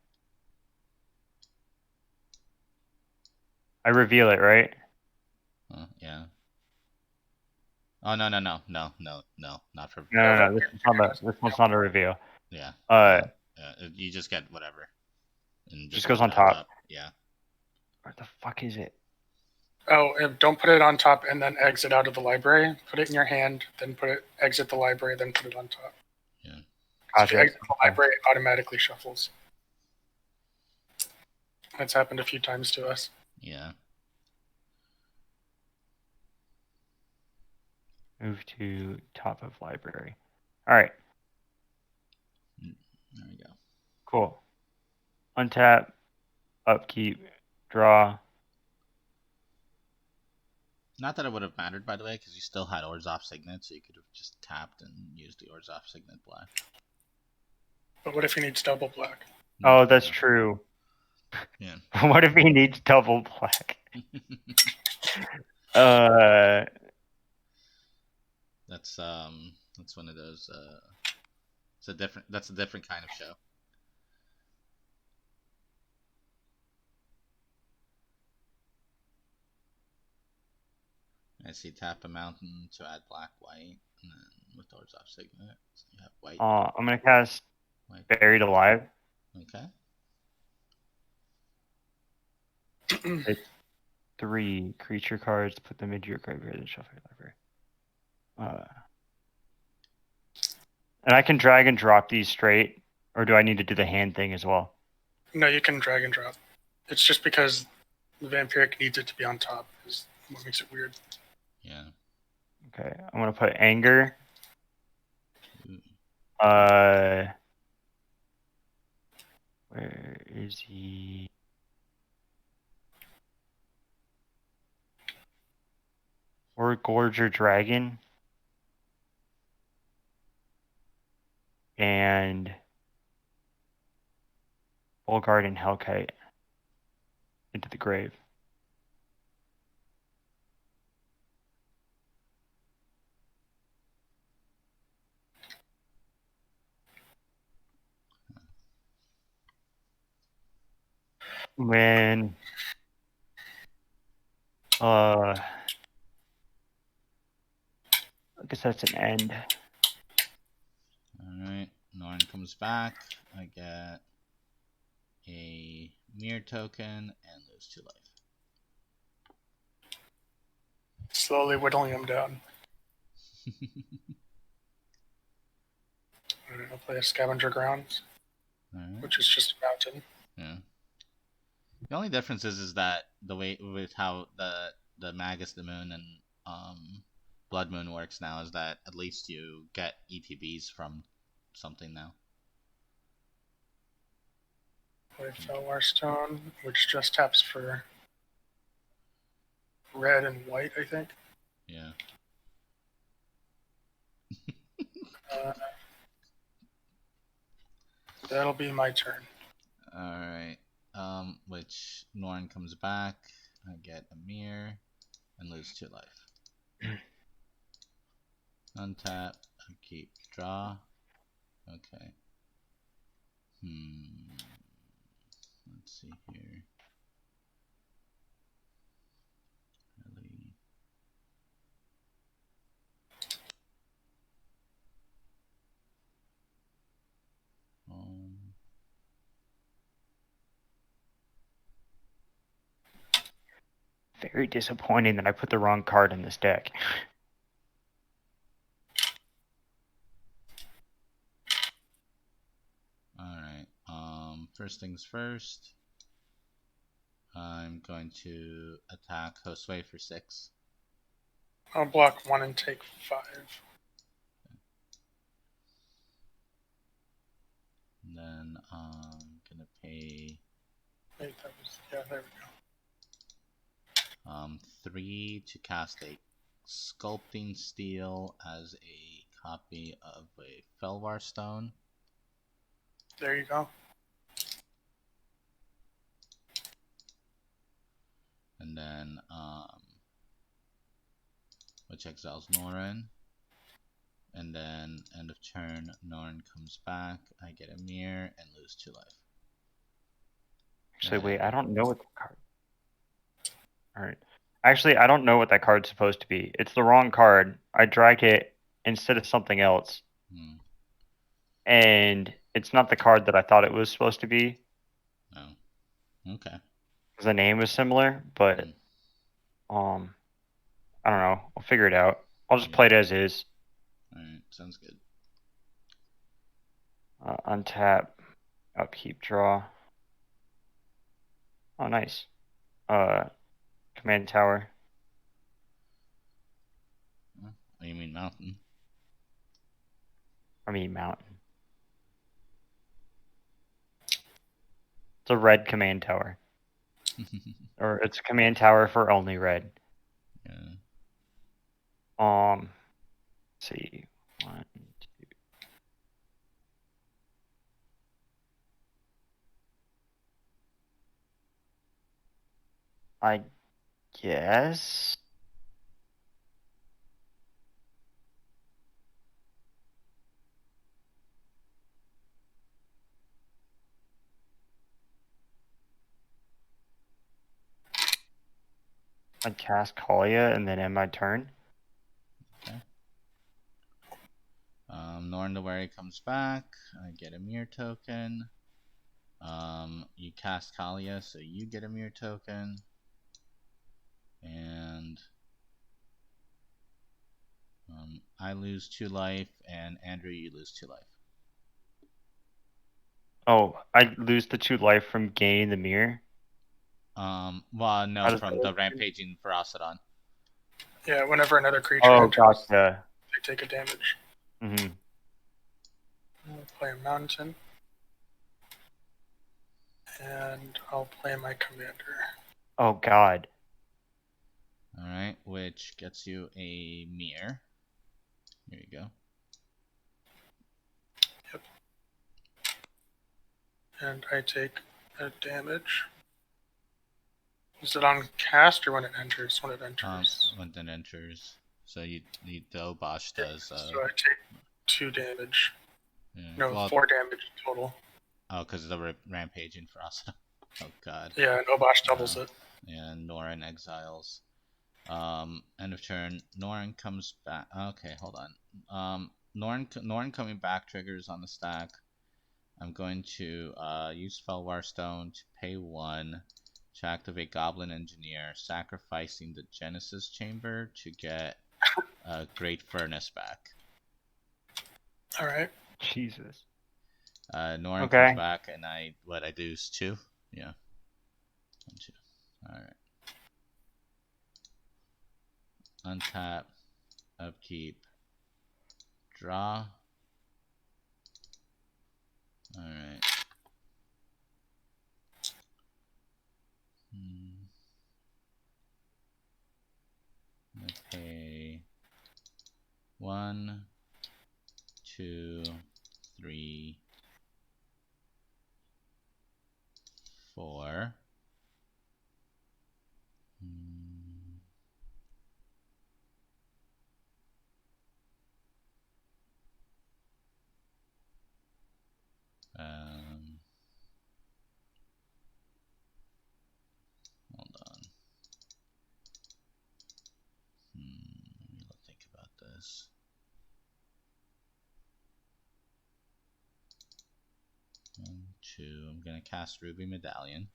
I reveal it, right? Yeah. Oh no, not for. No. This one's not a reveal. Yeah. You just get whatever. And just goes on top. Yeah. Where the fuck is it? Oh, and don't put it on top and then exit out of the library. Put it in your hand, then exit the library, then put it on top. Yeah. So if you exit the library, it automatically shuffles. That's happened a few times to us. Yeah. Move to top of library. All right. There we go. Cool. Untap, upkeep, draw. Not that it would have mattered, by the way, because you still had Orzhov Signet, so you could have just tapped and used the Orzhov Signet black. But what if he needs double black? Oh, that's true. Yeah. What if he needs double black? That's one of those. That's a different kind of show. I see tap a mountain to add black, white, and then with Orzhov Signet, so you have white. I'm gonna cast white. Buried Alive. Okay. It's 3 creature cards. Put them into your graveyard and shuffle your library. And I can drag and drop these straight, or do I need to do the hand thing as well? No, you can drag and drop. It's just because the vampiric needs it to be on top is what makes it weird. Yeah. Okay, I'm gonna put Anger. Where is he? Or Gorger Dragon. And Volgarden and Hellkite into the grave. When I guess that's an end. Alright, Norn comes back. I get a mirror token and lose 2 life. Slowly whittling him down. I'll play a Scavenger Grounds, which is just a mountain. Yeah. The only difference is that the way with how the Magus, the Moon, and Blood Moon works now is that at least you get ETBs from something now. Play Fellwar Stone, which just taps for red and white, I think. Yeah. That'll be my turn. Alright. Which Norn comes back. I get a mirror and lose 2 life. Untap, keep, draw. Okay. Let's see here. Really. Very disappointing that I put the wrong card in this deck. Alright, first things first. I'm going to attack Josue for 6. I'll block 1 and take 5. And then I'm gonna pay Wait, that was, yeah, there we go. 3 to cast a Sculpting Steel as a copy of a Fellwar Stone. There you go. And then, which exiles Norin. And then, end of turn, Norin comes back. I get a mirror and lose 2 life. Actually, wait, I don't know what the card. Alright. Actually, I don't know what that card's supposed to be. It's the wrong card. I drag it instead of something else. And it's not the card that I thought it was supposed to be. Oh. Okay. The name is similar, but I don't know. I'll figure it out. I'll just play it as is. Alright, sounds good. Untap, upkeep, draw. Oh, nice. Command tower. Oh, you mean mountain? I mean mountain. It's a red command tower. Or it's a command tower for only red. Yeah. Let's see. 1, 2. I guess. I'd cast Kalia and then end my turn. Okay. Norn the Wary comes back. I get a mirror token. You cast Kalia, so you get a mirror token. And I lose 2 life, and Andrew, you lose 2 life. Oh, I lose the 2 life from gaining the mirror? Well, no, from the Rampaging Ferocidon. Yeah, whenever another creature enters, gotcha. they take a damage. Mm-hmm. I'll play a mountain. And I'll play my commander. Oh, God. Alright, which gets you a mirror. Here you go. Yep. And I take a damage. Is it on cast or when it enters? When it enters. When it enters. So the Obosh does. So I take 2 damage. Yeah. No, well, 4 damage total. Oh, because of the Rampaging Ferocidon. Oh, God. Yeah, and Obosh doubles it. Yeah, Norin exiles. End of turn. Norin comes back. Okay, hold on. Norin coming back triggers on the stack. I'm going to use Felwar Stone to pay 1 to activate Goblin Engineer, sacrificing the Genesis Chamber to get Great Furnace back. All right. Jesus. Norin Okay. comes back, and I do is 2. Yeah. 1, 2. All right. Untap, upkeep, draw. All right. I'm gonna pay 1, 2, 3, 4. Hold on. Let me think about this. 1, 2. I'm gonna cast Ruby Medallion.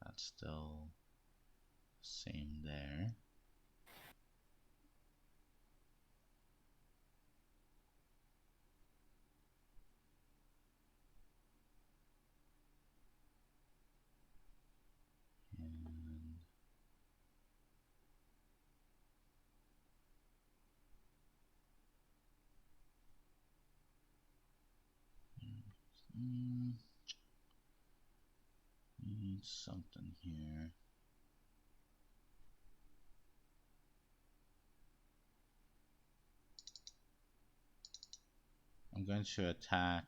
That's still same there. Need something here. I'm going to attack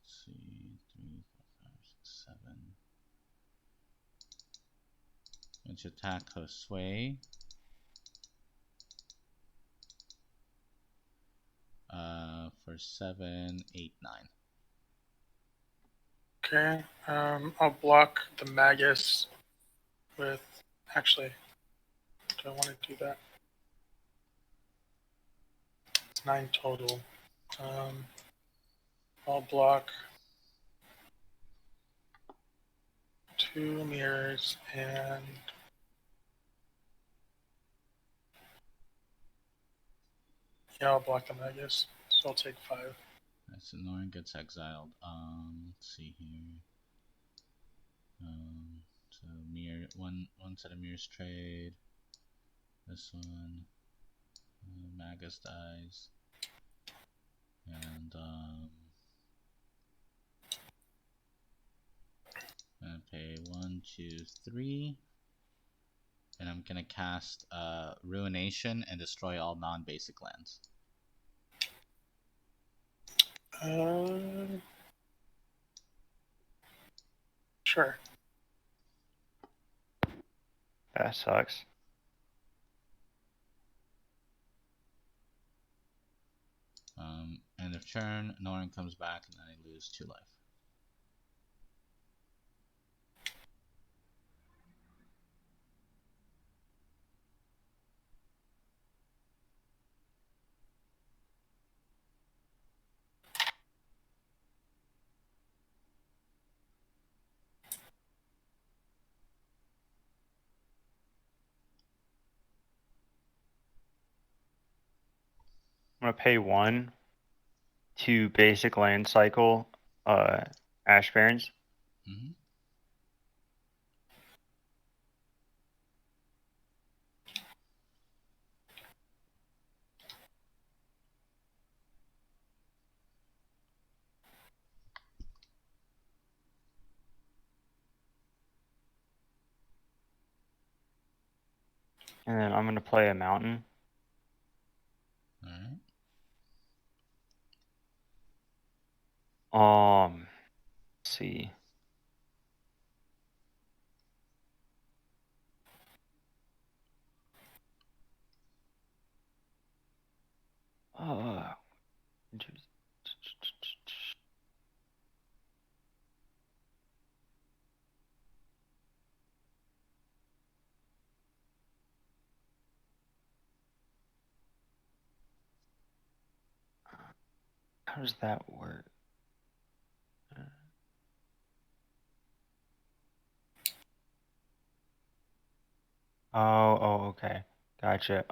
let's see, 3, 4, 5, 6, 7. I'm going to attack Josue. For 7, 8, 9. Okay. I'll block the Magus with. Actually, do I want to do that? It's 9 total. I'll block 2 mirrors and yeah, I'll block the Magus. So I'll take 5. So Norin gets exiled. Let's see here. So mirror one set of mirrors trade. This one, Magus dies, and I'm gonna pay 1, 2, 3, and I'm gonna cast Ruination and destroy all non-basic lands. Sure. That sucks. End of turn, Norin comes back, and then I lose 2 life. I'm gonna pay 1 to basic land cycle Ash Barrens. Mm-hmm. And then I'm gonna play a mountain. Alright. Let's see. How does that work? Oh, okay. Gotcha.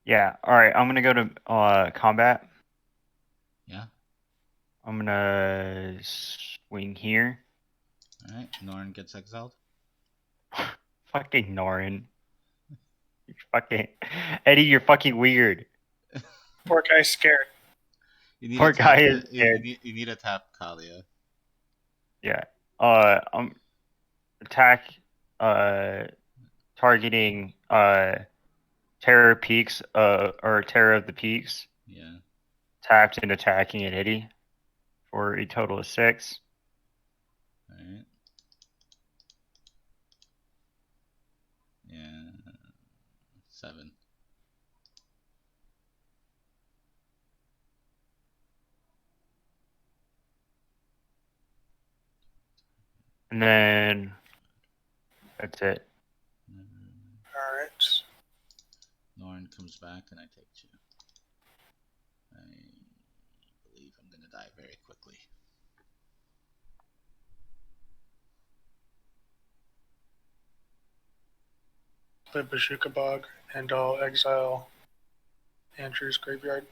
Yeah. All right. I'm gonna go to combat. Yeah. I'm gonna swing here. All right. Norn gets exiled. Fucking Norin. You fucking Eddie, you're fucking weird. Poor guy's scared. You need Poor to tap guy is scared. you need to tap Kalia. Yeah. Attack. Targeting. Terror Peaks. Or Terror of the Peaks. Yeah. Tapped and attacking at Eddie for a total of 6. All right. Yeah. 7. And then that's it. All right. Norn comes back and I take 2. I believe I'm gonna die very quickly. Play Bazooka Bog, and I'll exile Andrew's graveyard.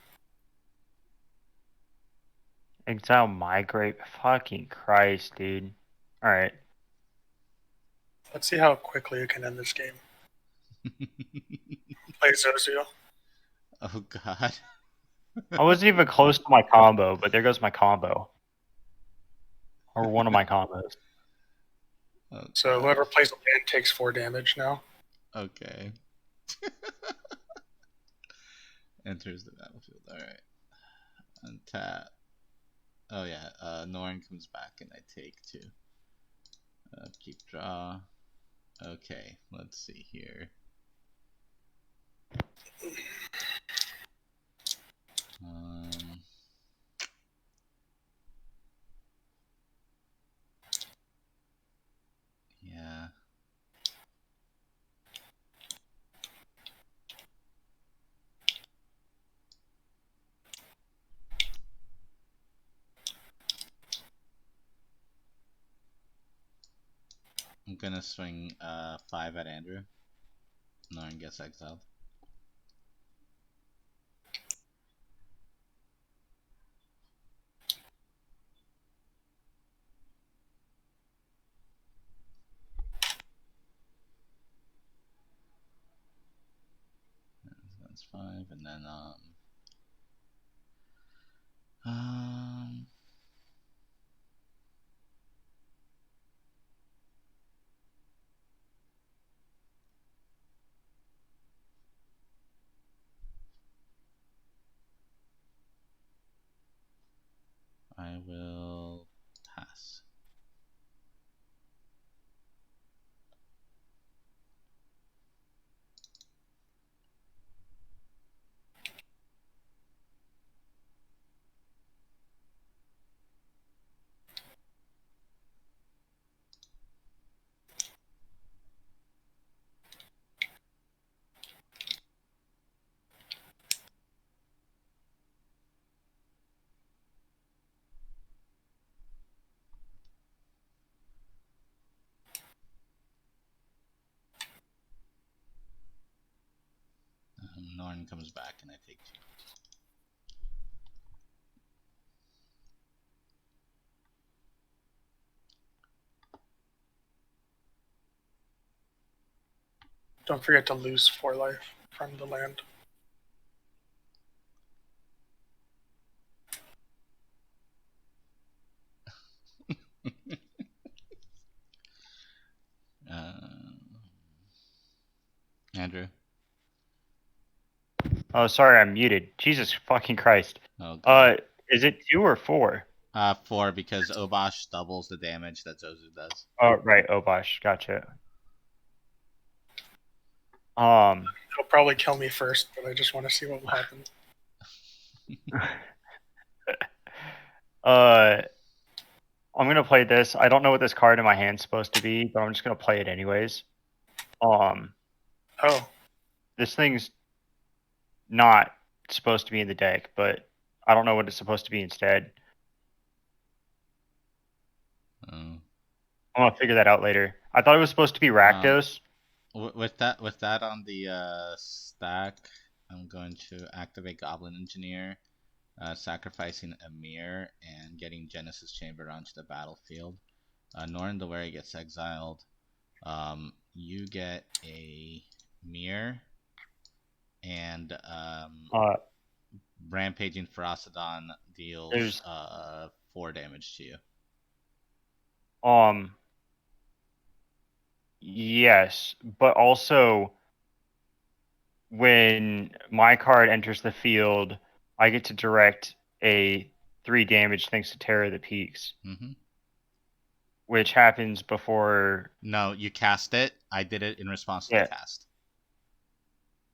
Exile Migrate. Fucking Christ, dude. Alright. Let's see how quickly you can end this game. Play Zozu. Oh god. I wasn't even close to my combo, but there goes my combo. Or one of my combos. Oh, So god. whoever plays the land takes 4 damage now. Okay. Enters the battlefield. Alright. Untap. Oh yeah, Norn comes back and I take 2. Keep draw. Okay, let's see here. Yeah. I'm gonna swing 5 at Andrew. Norn gets exiled. That's 5, and then I will pass. Norn comes back and I take 2. Don't forget to lose 4 life from the land. Andrew. Oh, sorry, I'm muted. Jesus fucking Christ. Oh god. Is it 2 or 4? 4 because Obosh doubles the damage that Zozu does. Oh, right, Obosh. Gotcha. He'll probably kill me first, but I just want to see what will happen. I'm gonna play this. I don't know what this card in my hand's supposed to be, but I'm just gonna play it anyways. Oh, This thing's not supposed to be in the deck, but I don't know what it's supposed to be instead. Oh. I'm gonna figure that out later. I thought it was supposed to be Rakdos. With that on the stack, I'm going to activate Goblin Engineer, sacrificing a mirror and getting Genesis Chamber onto the battlefield. Norn the Wary gets exiled. You get a mirror, and Rampaging Ferocidon deals 4 damage to you. Yes, but also when my card enters the field, I get to direct a 3 damage thanks to Terror of the Peaks. Mm-hmm. Which happens before... No, you cast it. I did it in response to the cast.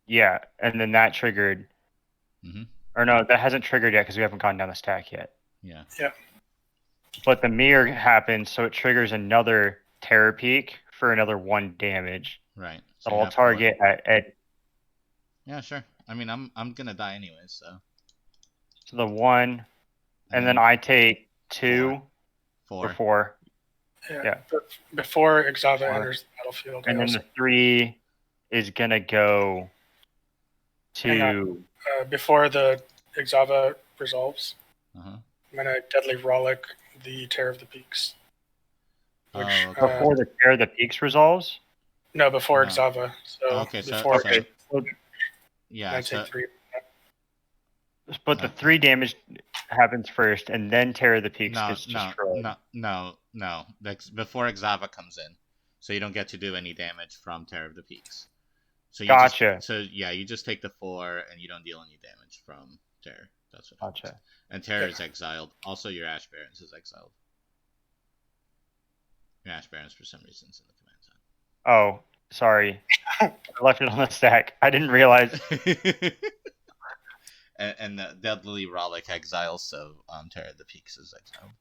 Yeah, and then that triggered. Mm-hmm. Or no, that hasn't triggered yet because we haven't gone down the stack yet. Yeah. Yeah. But the mirror happens, so it triggers another Terror Peak for another 1 damage. Right. So I'll target at... Yeah, sure. I mean, I'm gonna die anyways, so. So the 1, and then I take 2 4. or 4. Yeah. Before Exava enters the battlefield. And then the 3 is gonna go to... before the Exava resolves, I'm gonna Deadly Rollick the Terror of the Peaks. Which, before the Terror of the Peaks resolves? No, before Exava. So before yeah, I take 3. But the 3 damage happens first, and then Terror of the Peaks gets destroyed. No. Before Exava comes in, so you don't get to do any damage from Terror of the Peaks. So you you just take the 4, and you don't deal any damage from Terror. That's what happens. And Terror is exiled. Also, your Ash Barons is exiled. Your Ash Barons, for some reason, is in the command zone. Oh, sorry. I left it on the stack. I didn't realize. and the Deadly Rollick exiles, so Terror of the Peaks is exiled.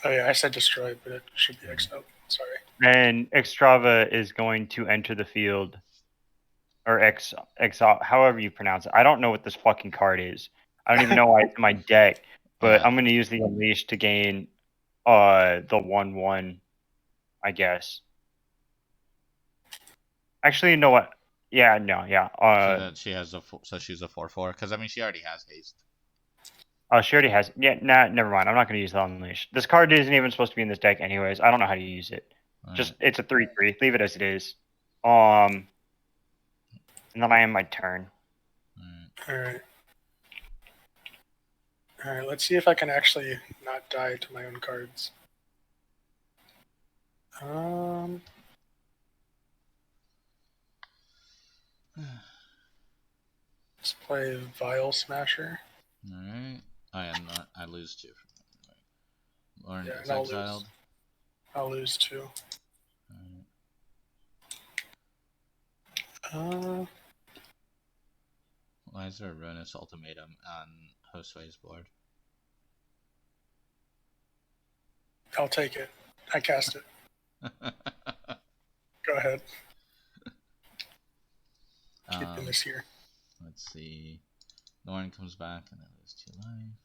Oh yeah, I said destroyed, but it should be exiled. Sorry. And Extrava is going to enter the field, or exile, however you pronounce it. I don't know what this fucking card is. I don't even know why it's in my deck. But I'm going to use the Unleash to gain the 1/1, I guess. Actually, you know what? Yeah, no, yeah. So she's a 4/4 because I mean she already has haste. Oh, she already has. Yeah, never mind. I'm not going to use the Unleash. This card isn't even supposed to be in this deck, anyways. I don't know how to use it. Just it's a 3/3. Leave it as it is. And then I end my turn. All right. Let's see if I can actually not die to my own cards. Let's play Vile Smasher. Alright. I am not. I lose 2. Lauren is I'll exiled. I'll lose 2. Why is there a Ruinous Ultimatum on Josue's board? I'll take it. I cast it. Go ahead. Keeping this here. Let's see. Lauren comes back and I lose 2 life.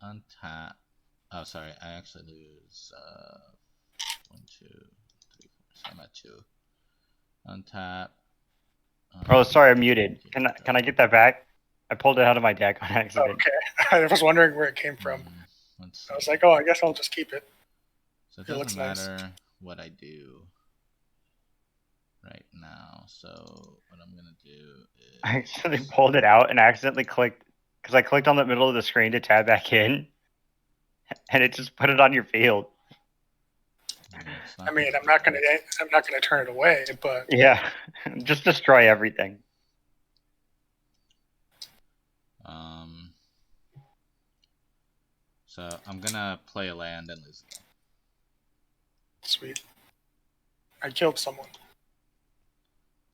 Untap. Oh, sorry. I actually lose 1, 2, 3, 4. So I'm at 2. Untap. Oh, sorry, I'm muted. Can I get that back? I pulled it out of my deck on accident. Okay. I was wondering where it came from. I was like, oh, I guess I'll just keep it. So it doesn't matter what I do right now. So what I'm going to do is... I actually pulled it out and accidentally clicked, because I clicked on the middle of the screen to tab back in, and it just put it on your field. I mean, I'm not gonna turn it away, but yeah, just destroy everything. So I'm gonna play a land and lose again. Sweet. I killed someone.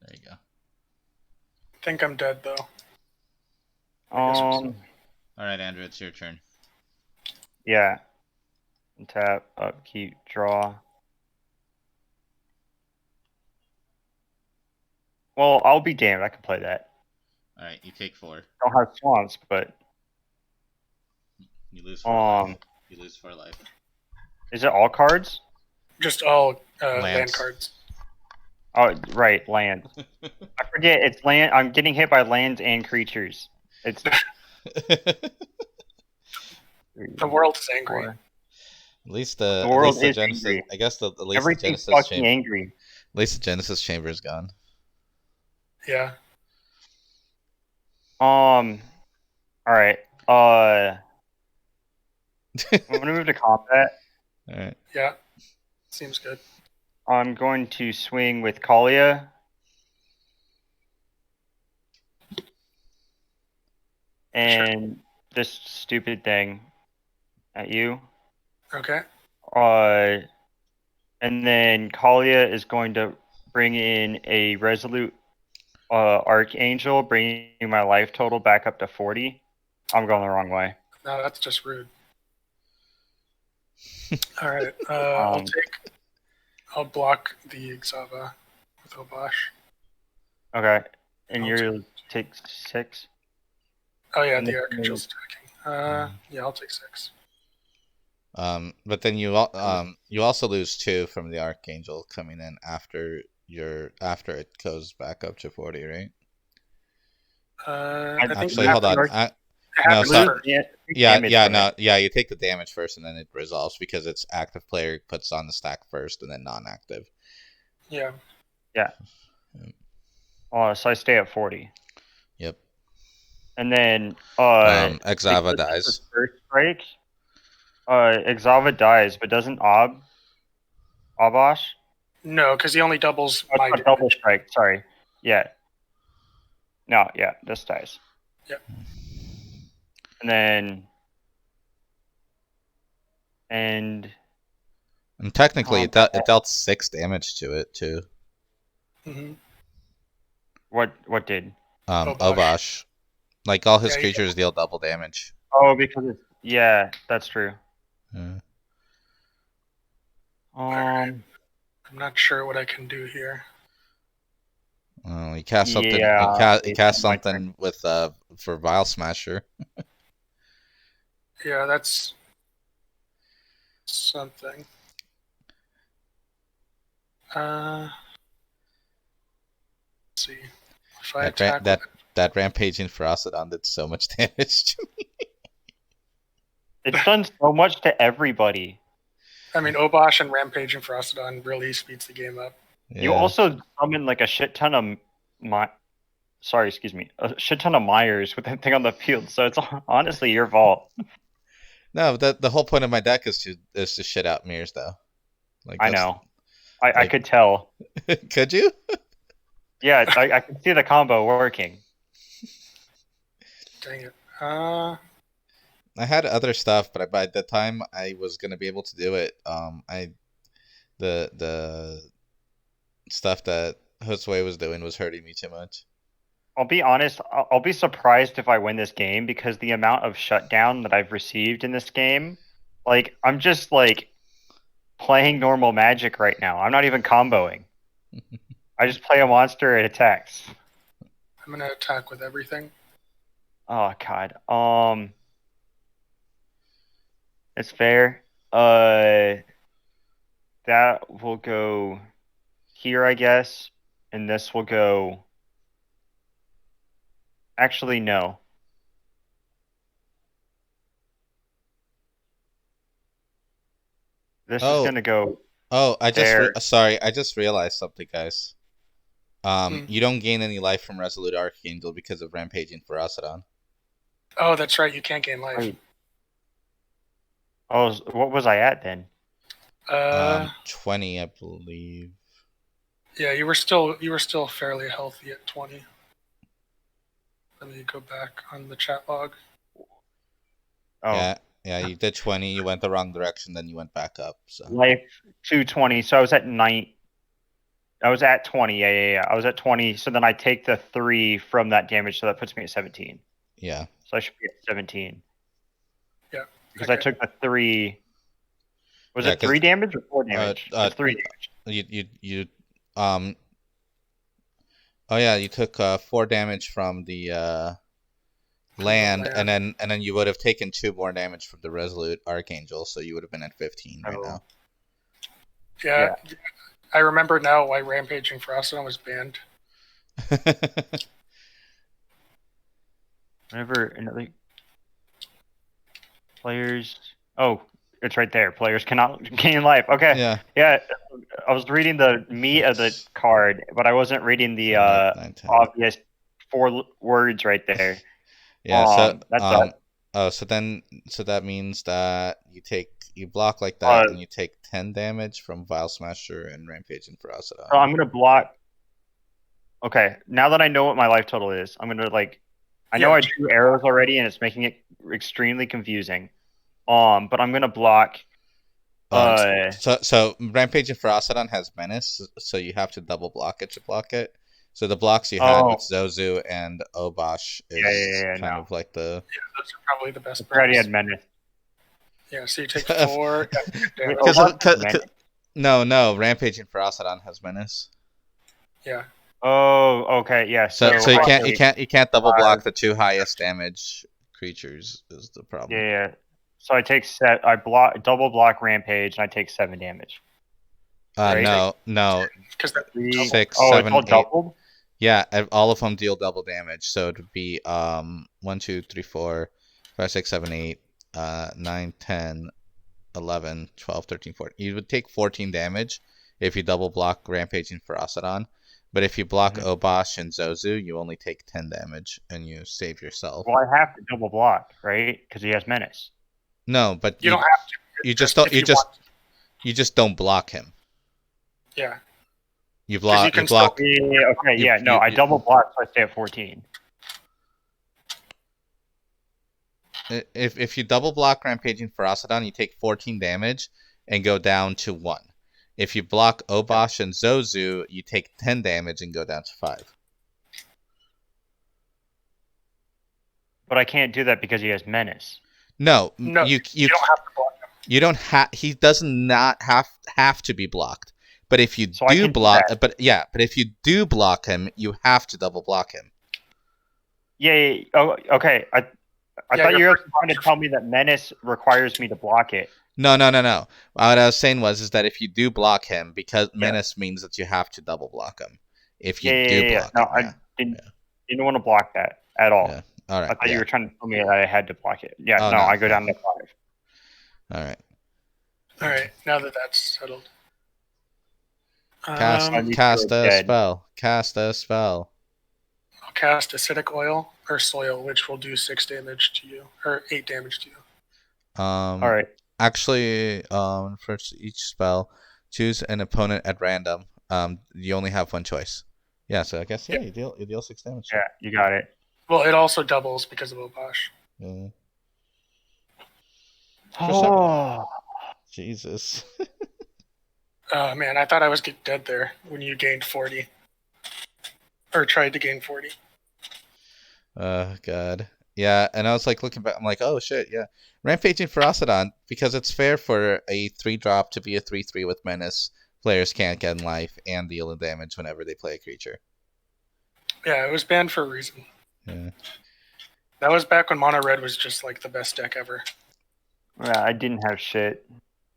There you go. I think I'm dead though. All right, Andrew, it's your turn. Yeah. Tap, upkeep, draw. Well, I'll be damned. I can play that. All right, you take 4. Don't have swamps, but You lose 4 life. You lose 4 life. is it all cards? Just all land Lands. cards. Oh, right, land. I forget it's land. I'm getting hit by lands and creatures. It's The world is angry. Four. At least The at world least the is Genesis. angry. I guess at least Everything's the Genesis fucking chamber. angry. At least the Genesis chamber is gone. Yeah. All right. I'm gonna move to combat. All right. Yeah. Seems good. I'm going to swing with Kalia. And this stupid thing at you. Okay. And then Kalia is going to bring in a Resolute Archangel, bringing my life total back up to 40. I'm going the wrong way. No, that's just rude. All right. I'll block the Xava with Obosh. Okay. And I'll you'll take 6? Oh yeah, And the then- Archangel's attacking. Yeah, I'll take 6. But then you also lose 2 from the Archangel coming in after it goes back up to 40, right? I think Actually, hold on. No, you take the damage first, and then it resolves because it's active player puts on the stack first, and then non-active. Yeah. Yeah. So I stay at 40. Yep. And then Xava dies. First strike. Xava dies, but doesn't Obosh? No, because he only doubles Oh, my it's a double strike. Sorry. Yeah. No. Yeah. This dies. Yep. And then. And technically, it dealt 6 damage to it too. Mm-hmm. What did? Obosh. Like all his creatures deal double damage. Oh, because it's that's true. Yeah. I'm not sure what I can do here. You cast something. You cast something with for Vile Smasher. Yeah, that's something. Let's see. If I attack that rampaging Ferocidon did so much damage to me. It's done so much to everybody. I mean, Obosh and Rampaging Ferocidon really speeds the game up. Yeah. You also summon like a shit ton of a shit ton of Myers with that thing on the field. So it's honestly your fault. No, the whole point of my deck is to shit out mirrors, though. Like I know. I could tell. Could you? Yeah, I could see the combo working. Dang it. I had other stuff, but by the time I was gonna be able to do it, the stuff that Josue was doing was hurting me too much. I'll be honest. I'll be surprised if I win this game because the amount of shutdown that I've received in this game, like I'm just like playing normal Magic right now. I'm not even comboing. I just play a monster, it attacks. I'm gonna attack with everything. Oh God. It's fair. That will go here, I guess, and this will go. Actually, no. This is gonna go. Oh, I just realized something, guys. You don't gain any life from Resolute Archangel because of Rampaging Ferocidon. Oh, that's right. You can't gain life. Wait. Oh, what was I at then? 20, I believe. Yeah, you were still fairly healthy at 20. Let me go back on the chat log. Oh. Yeah, you did 20. You went the wrong direction, then you went back up. So life 220. So I was at 9. I was at 20. Yeah. I was at 20. So then I take the 3 from that damage, so that puts me at 17. Yeah. So I should be at 17. Yeah. Because I took the 3. Was it 3 damage or 4 damage? It's 3 damage. Oh yeah, you took 4 damage from the land, and then you would have taken 2 more damage from the Resolute Archangel, so you would have been at 15 right now. Yeah, I remember now why Rampaging Frostodon was banned. Whenever another players, oh, it's right there. Players cannot gain life. Okay. Yeah. I was reading the meat of the card, but I wasn't reading the 9, 10. obvious 4 words right there. Yeah. So that's so that means that you block like that, and you take 10 damage from Vile Smasher and Rampaging Frostodon. So I'm gonna block. Okay, now that I know what my life total is, I'm gonna I know I drew arrows already, and it's making it extremely confusing. But I'm gonna block. So Rampaging Frostodon has Menace, so you have to double block it to block it. So the blocks you had with Zozu and Obosh is kind of like the. Yeah, those are probably the best. I already had Menace. Yeah, so you take 4 damage. No, Rampaging Frostodon has Menace. Yeah. Oh, okay, yeah. So you can't double block the 2 highest damage creatures is the problem. Yeah. So I take double block Rampage, and I take 7 damage. Right? No. Because 6, oh, 7, it's all 8. doubled? Yeah, all of them deal double damage, so it would be 1, 2, 3, 4, 5, 6, 7, 8, 9, 10, 11, 12, 13, 14. You would take 14 damage if you double block Rampaging Frostodon. But if you block Obosh and Zozu, you only take 10 damage and you save yourself. Well, I have to double block, right? Because he has Menace. No, but you don't have to. You just don't. You just don't block him. Yeah. You block. I double block, so I stay at 14. If you double block Rampaging Frostodon, you take 14 damage and go down to 1. If you block Obosh and Zozu, you take 10 damage and go down to 5. But I can't do that because he has Menace. No, you don't have to block him. You don't have. He does not have to be blocked. But if you do block, but if you do block him, you have to double block him. Yeah. Oh, okay. I thought you were trying to tell me that Menace requires me to block it. No. What I was saying is that if you do block him, because Menace means that you have to double block him. If you do block him. I didn't want to block that at all. Yeah. All right. I thought you were trying to tell me that I had to block it. Yeah, no, I go down to 5. All right. All right. Now that that's settled. Cast a spell. Cast a spell. I'll cast Acidic Oil or Soil, which will do 6 damage to you, or 8 damage to you. All right. Actually, for each spell, choose an opponent at random. You only have 1 choice. Yeah, so I guess you deal 6 damage. Yeah, you got it. Well, it also doubles because of Obosh. Yeah. Oh, Jesus. Oh man, I thought I was dead there when you gained 40. Or tried to gain 40. Oh god. Yeah, and I was like looking back, I'm like, oh shit, yeah. Rampaging Frostodon, because it's fair for a 3-drop to be a 3/3 with Menace. Players can't get in life and deal damage whenever they play a creature. Yeah, it was banned for a reason. Yeah. That was back when Mono Red was just like the best deck ever. Yeah, I didn't have shit.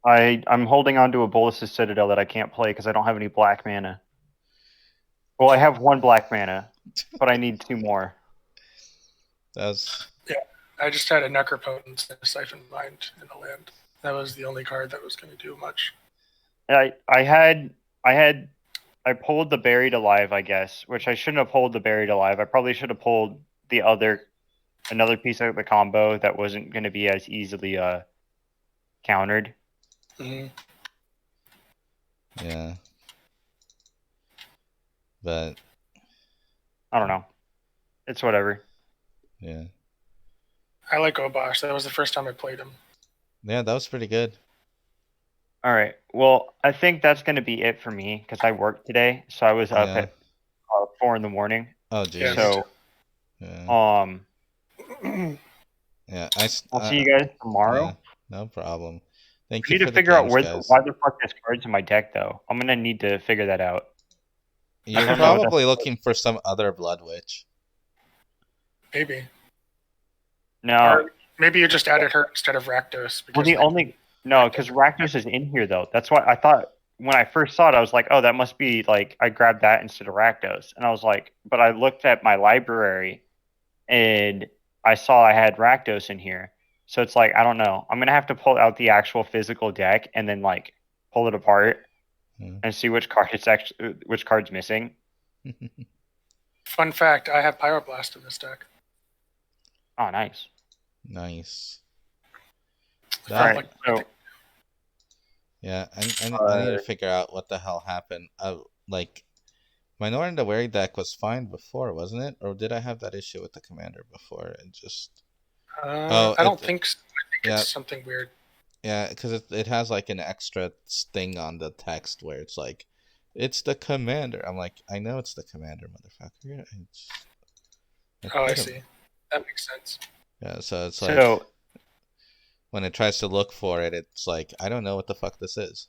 I'm holding on to a Bolus's Citadel that I can't play because I don't have any black mana. Well, I have 1 black mana, but I need 2 more. Yeah, I just had a Necropotence and a Siphon Mind in the land. That was the only card that was going to do much. I pulled the Buried Alive, I guess, which I shouldn't have pulled the Buried Alive. I probably should have pulled another piece of the combo that wasn't going to be as easily countered. Mm-hmm. Yeah. But I don't know. It's whatever. Yeah. I like Obosh. That was the first time I played him. Yeah, that was pretty good. All right. Well, I think that's going to be it for me because I worked today, so I was up at 4 in the morning. Oh, geez. So, yeah, I'll see you guys tomorrow. Yeah, no problem. Thank you. I need to figure out why the fuck this card's in my deck, though. I'm gonna need to figure that out. You're don't know what probably looking for some other Blood Witch. Maybe. No. Or maybe you just added her instead of Rakdos. Well, because Rakdos is in here though. That's why I thought when I first saw it, I was like, oh, that must be like I grabbed that instead of Rakdos, and I was like, but I looked at my library and I saw I had Rakdos in here, so it's like I don't know. I'm gonna have to pull out the actual physical deck and then like pull it apart and see which card's missing. Fun fact: I have Pyroblast in this deck. Oh, nice. Nice. Alright, so yeah, I need to figure out what the hell happened. Like, my Northern the Wary deck was fine before, wasn't it? Or did I have that issue with the commander before? And just I don't think so. I think it's something weird. Yeah, because it has like an extra sting on the text where it's like, it's the commander. I'm like, I know it's the commander, motherfucker. I see. That makes sense. Yeah, so it's like when it tries to look for it, it's like, I don't know what the fuck this is.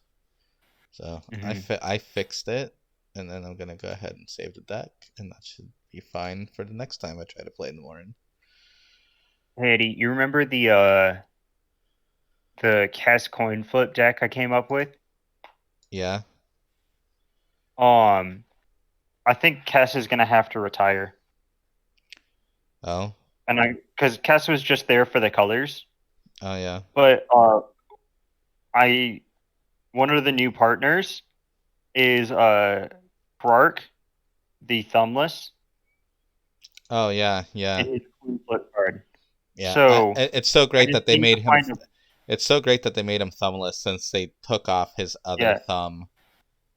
So I fixed it, and then I'm gonna go ahead and save the deck, and that should be fine for the next time I try to play in the morning. Hey Eddie, you remember the Kess coin flip deck I came up with? Yeah. I think Kess is gonna have to retire. Oh. And because Kess was just there for the colors. Oh yeah. But one of the new partners is Brark, the Thumbless. Oh yeah, yeah. And his coin flip card. Yeah. So it's so great that they made him. It's so great that they made him thumbless since they took off his other thumb.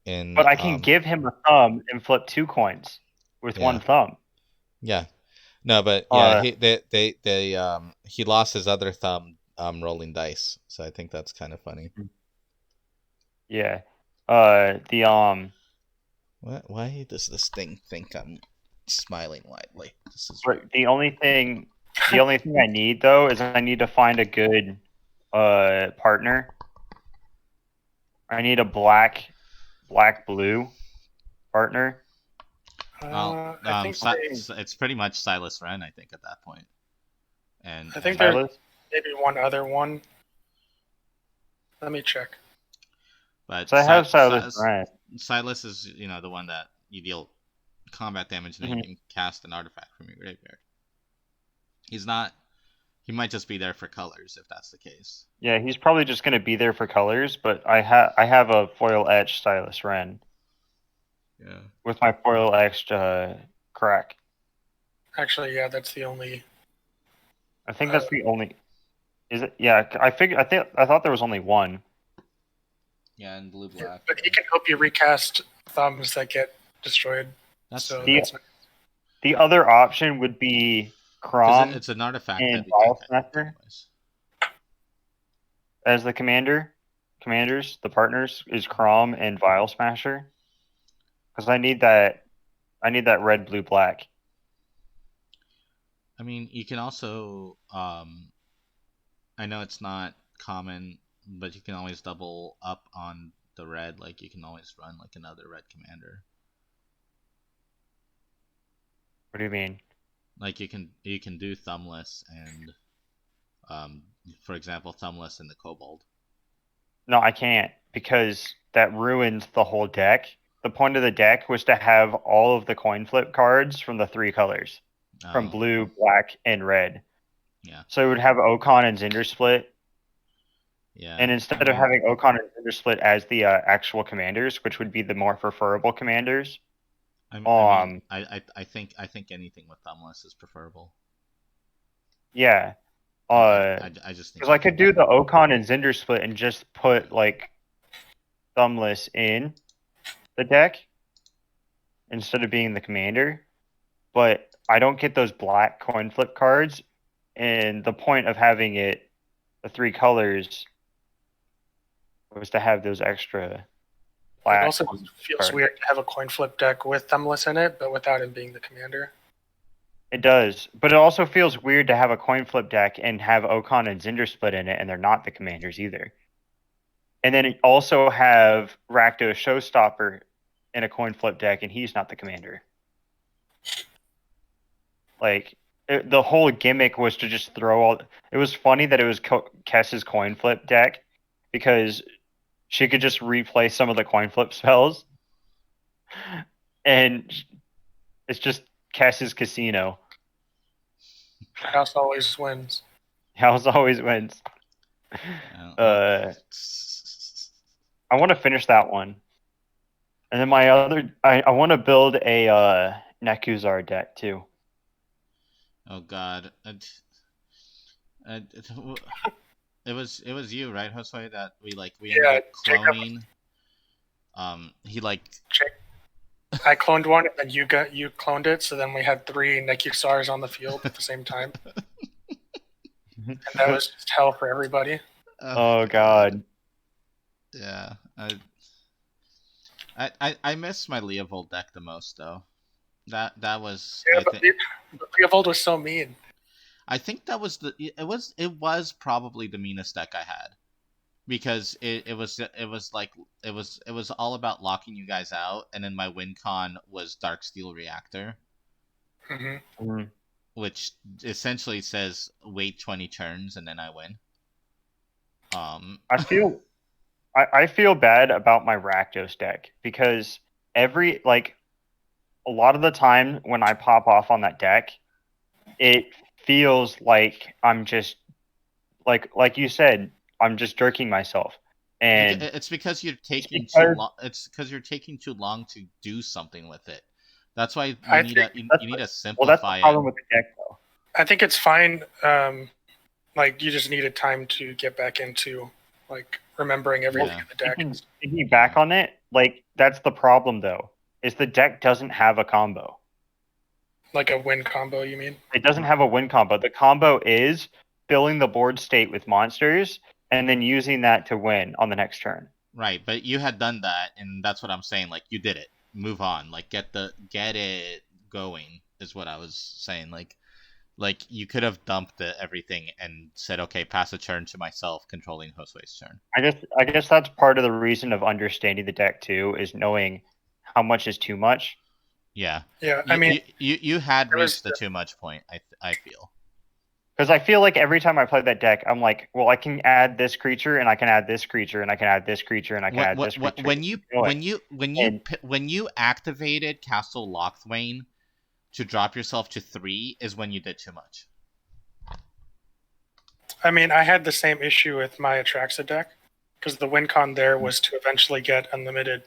But I can give him a thumb and flip 2 coins with one thumb. Yeah. No, but yeah, he lost his other thumb rolling dice, so I think that's kind of funny. Yeah. Why does this thing think I'm smiling widely? This is the only thing I need though is I need to find a good partner. I need a black blue partner. I think it's pretty much Silas Wren, I think, at that point. And I think there's maybe one other one. Let me check. But so I have Silas Wren. Silas is, the one that you deal combat damage and you can cast an artifact from your graveyard. He might just be there for colors if that's the case. Yeah, he's probably just going to be there for colors, but I have a foil etched Silas Wren. Yeah. With my foil etched crack. Actually, yeah, that's the only. I think that's the only. Is it? Yeah, I thought there was only one. Yeah, and blue black. But he can help you recast thumbs that get destroyed. The other option would be Crom. It's an artifact and Vial Smasher as the commanders. The partners is Crom and Vial Smasher. Because I need that red, blue, black. I mean, you can also, I know it's not common, but you can always double up on the red. Like, you can always run, like, another red commander. What do you mean? Like, you can do Thumbless and, for example, Thumbless in the Kobold. No, I can't, because that ruins the whole deck. The point of the deck was to have all of the coin flip cards from the 3 colors. From blue, black, and red. Yeah. So it would have Okon and Zindersplit. Yeah. And instead of having Okon and Zindersplit as the actual commanders, which would be the more preferable commanders. I think anything with Thumbless is preferable. Yeah. I just think because I could do the Okon and Zindersplit and just put like Thumbless in the deck instead of being the commander, but I don't get those black coin flip cards, and the point of having it the 3 colors was to have those extra black. It also feels weird to have a coin flip deck with Thumbless in it, but without him being the commander. It does, but it also feels weird to have a coin flip deck and have Okon and Zindersplit in it, and they're not the commanders either. And then also have Rakdos Showstopper in a coin flip deck, and he's not the commander. Like, the whole gimmick was to just throw all. It was funny that it was Kess's coin flip deck because she could just replay some of the coin flip spells, and it's just Kess's casino. House always wins. House always wins. I want to finish that one, and then my other. I want to build a Nekuzar deck too. Oh God. It was you, right, Josue, that we ended up cloning. He I cloned one, and then you cloned it, so then we had 3 Nekuzars on the field at the same time. And that was just hell for everybody. Oh God. Yeah. I miss my Leovold deck the most though. That was but Leovold was so mean. I think that was it was probably the meanest deck I had. Because it was all about locking you guys out, and then my win con was Darksteel Reactor, which essentially says wait 20 turns and then I win. I feel bad about my Rakdos deck because a lot of the time when I pop off on that deck, it feels like I'm just like you said. I'm just jerking myself, and it's because you're taking too long. It's because you're taking too long to do something with it. That's why you need to simplify it. Well, that's the problem with the deck, though. I think it's fine. You just needed time to get back into remembering everything in the deck. Thinking back on it, that's the problem, though. Is the deck doesn't have a combo. Like a win combo, you mean? It doesn't have a win combo. The combo is filling the board state with monsters and then using that to win on the next turn. Right, but you had done that, and that's what I'm saying. You did it. Move on. Get it going is what I was saying. You could have dumped everything and said, okay, pass a turn to myself, controlling Josue's turn. I guess that's part of the reason of understanding the deck too, is knowing how much is too much. Yeah. Yeah, you had reached the too much point. I feel. Because I feel like every time I play that deck, I'm like, well, I can add this creature, and I can add this creature, and I can add this creature, and I can add this creature. When you activated Castle Lochthwain to drop yourself to 3 is when you did too much. I had the same issue with my Atraxa deck because the win con there was to eventually get unlimited,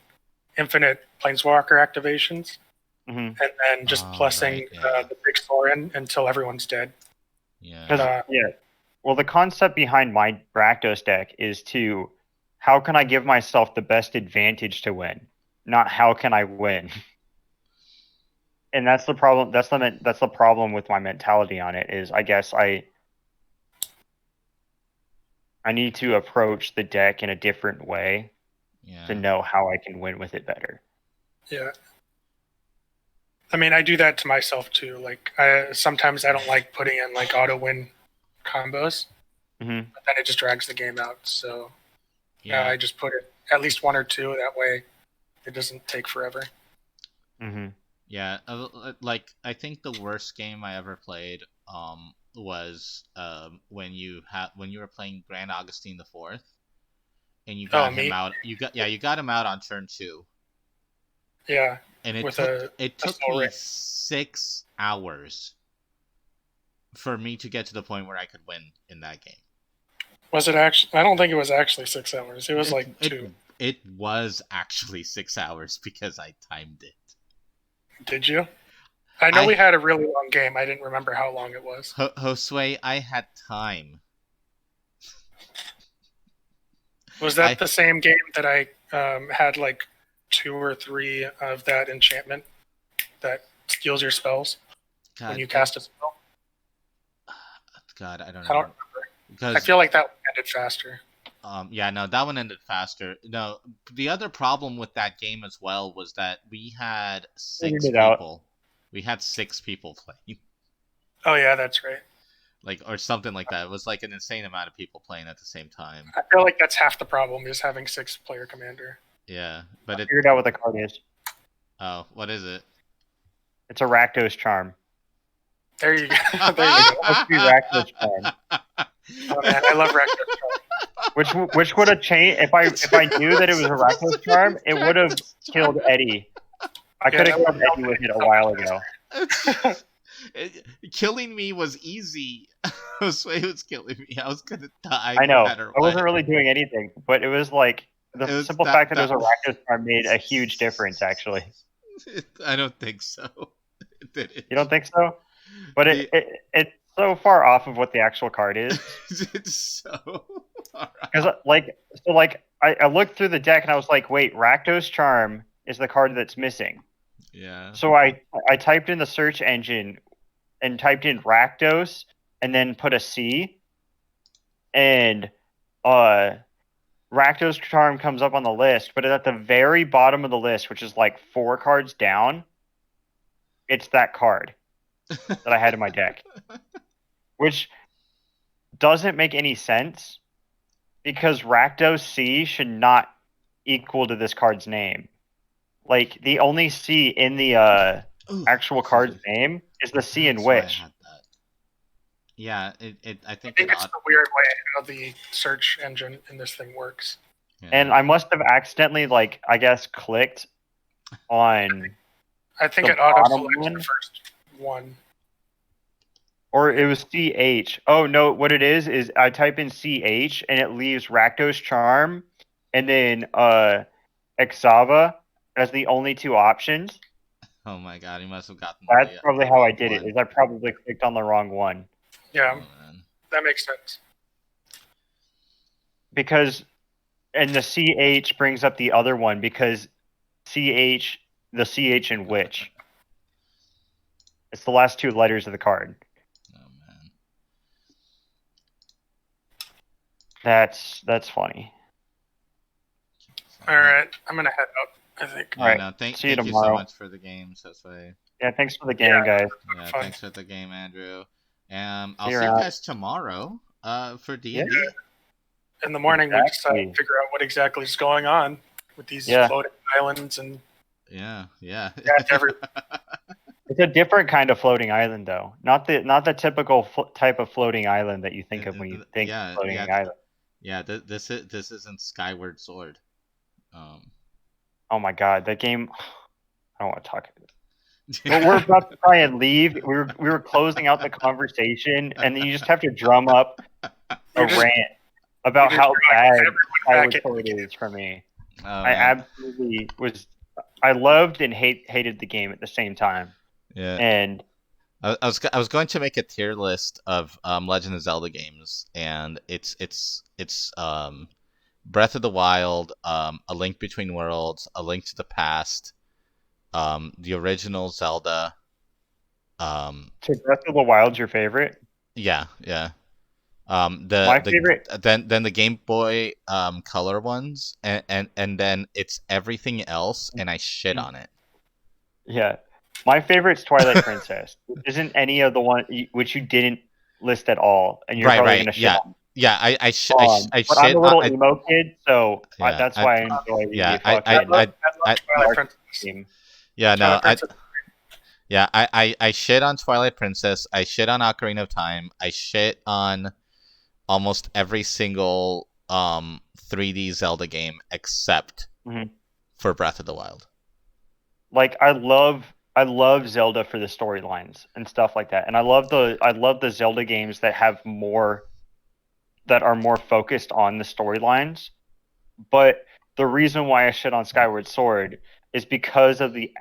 infinite Planeswalker activations, and then just plussing the big Thorin until everyone's dead. Yeah. Well, the concept behind my Rakdos deck is how can I give myself the best advantage to win, not how can I win. And that's the problem. That's the problem with my mentality on it. Is I guess I need to approach the deck in a different way to know how I can win with it better. Yeah. I do that to myself too. Sometimes I don't like putting in auto win combos, but then it just drags the game out. So I just put it at least 1 or 2. That way, it doesn't take forever. Yeah, I think the worst game I ever played was when you were playing Grand Augustine IV, and you got him out. You got him out on turn 2. Yeah. And it took me 6 hours for me to get to the point where I could win in that game. Was it actually? I don't think it was actually 6 hours. It was 2. It was actually 6 hours because I timed it. Did you? I know we had a really long game. I didn't remember how long it was. Josue, I had time. Was that the same game that I had 2 or 3 of that enchantment that steals your spells when you cast a spell? God, I don't know. I don't remember. I feel like that one ended faster. That one ended faster. No, the other problem with that game as well was that we had 6 people. We had 6 people playing. Oh yeah, that's right. Or something like that. It was an insane amount of people playing at the same time. I feel like that's half the problem is having 6-player commander. Yeah, but I figured out what the card is. Oh, what is it? It's a Rakdos charm. There you go. There you go. Supposed to be Rakdos charm. Oh man, I love Rakdos charm. Which would have changed if I knew that it was a Rakdos charm, it would have killed Eddie. I could have killed Eddie with it a while ago. Killing me was easy. Josue was killing me. I was gonna die. I know. No matter I wasn't what. really doing anything, but it was like the simple fact that it was a Rakdos charm made a huge difference. Actually, I don't think so. You don't think so? But it's so far off of what the actual card is. It's so. Because I looked through the deck and I was like, wait, Rakdos charm is the card that's missing. Yeah. So I typed in the search engine and typed in Rakdos and then put a C, and Rakdos charm comes up on the list, but at the very bottom of the list, which is like 4 cards down, it's that card that I had in my deck, which doesn't make any sense because Rakdos C should not equal to this card's name. Like, the only C in the actual card's name is the C in Witch. Yeah, I think it's the weird way how the search engine in this thing works. Yeah. And I must have accidentally, like, I guess, clicked on. I think the it auto bottom selects one? the first one. Or it was CH. Oh, no, what it is I type in CH and it leaves Rakdos Charm and then Exava as the only 2 options. Oh my god, he must have gotten. That's probably how I did it. Is I probably clicked on the wrong one. Yeah, that makes sense. Because, and the CH brings up the other one because the CH in Witch. It's the last 2 letters of the card. Oh man, that's funny. All right, I'm gonna head out. I think. Yeah, All right. no, thank you you so much for the game, Josue. Yeah, thanks for the game, guys. Yeah, fun. thanks for the game, Andrew. I'll See see you you around. guys tomorrow. For D&D. Yeah. In the morning, we just Exactly. figure out what exactly is going on with these Yeah. floating islands and Yeah. that's every. It's a different kind of floating island, though. Not the typical type of floating island that you think of when you think of floating island. Yeah, this isn't Skyward Sword. Oh my god, that game! I don't want to talk about it. But we're about to try and leave. We were closing out the conversation, and then you just have to drum up a rant about how bad Skyward Sword is for me. I absolutely was. I loved and hated the game at the same time. Yeah. And I was going to make a tier list of Legend of Zelda games, and it's Breath of the Wild, A Link Between Worlds, A Link to the Past, the original Zelda. So Breath of the Wild's your favorite? Yeah. My favorite. Then the Game Boy Color ones, and then it's everything else, and I shit on it. Yeah, my favorite's Twilight Princess. Isn't any of the one which you didn't list at all, and you're probably gonna shit on. Yeah, I shit. But I'm a little emo kid, so that's why I enjoy the Twilight Princess. game. Yeah, no, I shit on Twilight Princess. I shit on Ocarina of Time. I shit on almost every single 3D Zelda game except for Breath of the Wild. Like, I love Zelda for the storylines and stuff like that, and I love the Zelda games that are more focused on the storylines. But the reason why I shit on Skyward Sword is because of the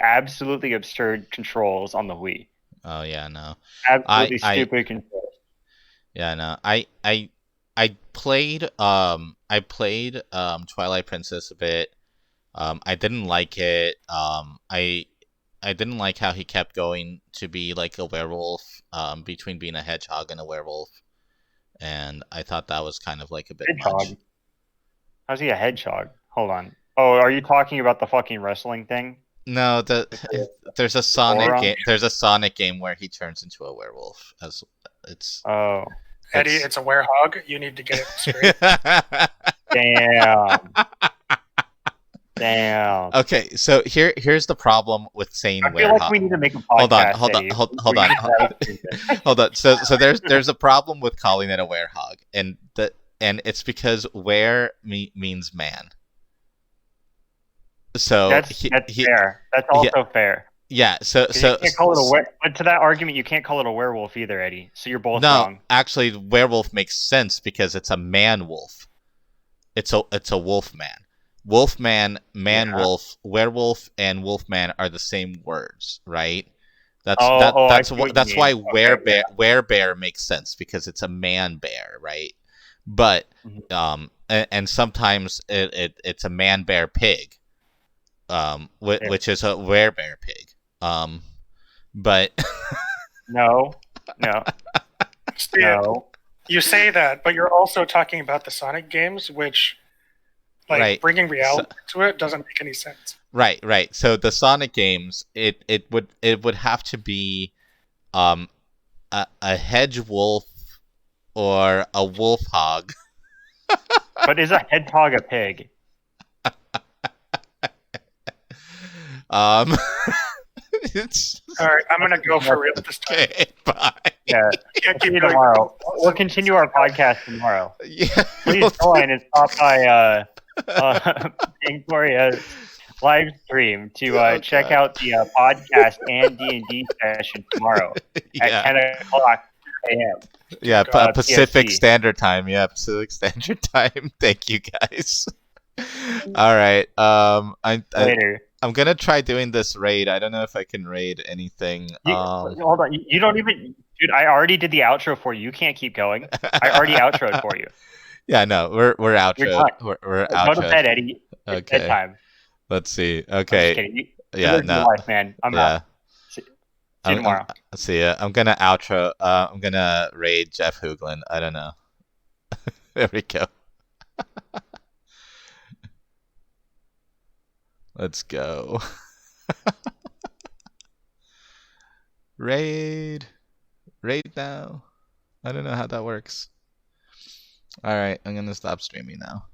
absolutely absurd controls on the Wii. Oh yeah, no. Absolutely stupid controls. Yeah, no. I played Twilight Princess a bit. I didn't like it. I didn't like how he kept going to be like a werewolf between being a hedgehog and a werewolf. And I thought that was kind of like a bit much. How's he a hedgehog? Hold on. Oh, are you talking about the fucking wrestling thing? No, there's a Sonic game. There's a Sonic game where he turns into a werewolf. Oh, Eddie, it's a werehog. You need to get it straight. Damn. Damn. Okay, so here's the problem with saying I feel like werehog. we need to make a Hold on, podcast. hold on, Eddie. hold on, hold on. So there's a problem with calling it a werehog, and it's because were means man. So that's fair. That's also fair. Yeah. So you can't call it but to that argument, you can't call it a werewolf either, Eddie. So you're both wrong. No, actually, werewolf makes sense because it's a man wolf. It's a wolf man. Wolfman, man wolf, werewolf, and wolfman are the same words, right? That's why werebear makes sense because it's a man bear, right? But and sometimes it's a man bear pig, which is a werebear pig. But no. You say that, but you're also talking about the Sonic games, which bringing reality to it doesn't make any sense. Right. So the Sonic games, it would have to be a hedge wolf or a wolf hog. But is a hedgehog a pig? It's all right. I'm gonna go for real this time. Okay, bye. Yeah, see you tomorrow. We'll continue our podcast tomorrow. Yeah, please join and stop by Pangoria live stream to check out the podcast and D&D session tomorrow at 10 o'clock a.m. Yeah, Pacific Standard Time. Yeah, Pacific Standard Time. Thank you, guys. All right. Later. I'm gonna try doing this raid. I don't know if I can raid anything. Hold on. You don't even, dude. I already did the outro for you. You can't keep going. I already outroed for you. Yeah, no, we're outro. We're outro. Go to bed, Eddie. It's bedtime. Let's see. Okay. Yeah, no. Life, man. I'm out. See you tomorrow. See ya. I'm gonna outro. I'm gonna raid Jeff Hooglin. I don't know. There we go. Let's go. Raid now. I don't know how that works. All right, I'm gonna stop streaming now.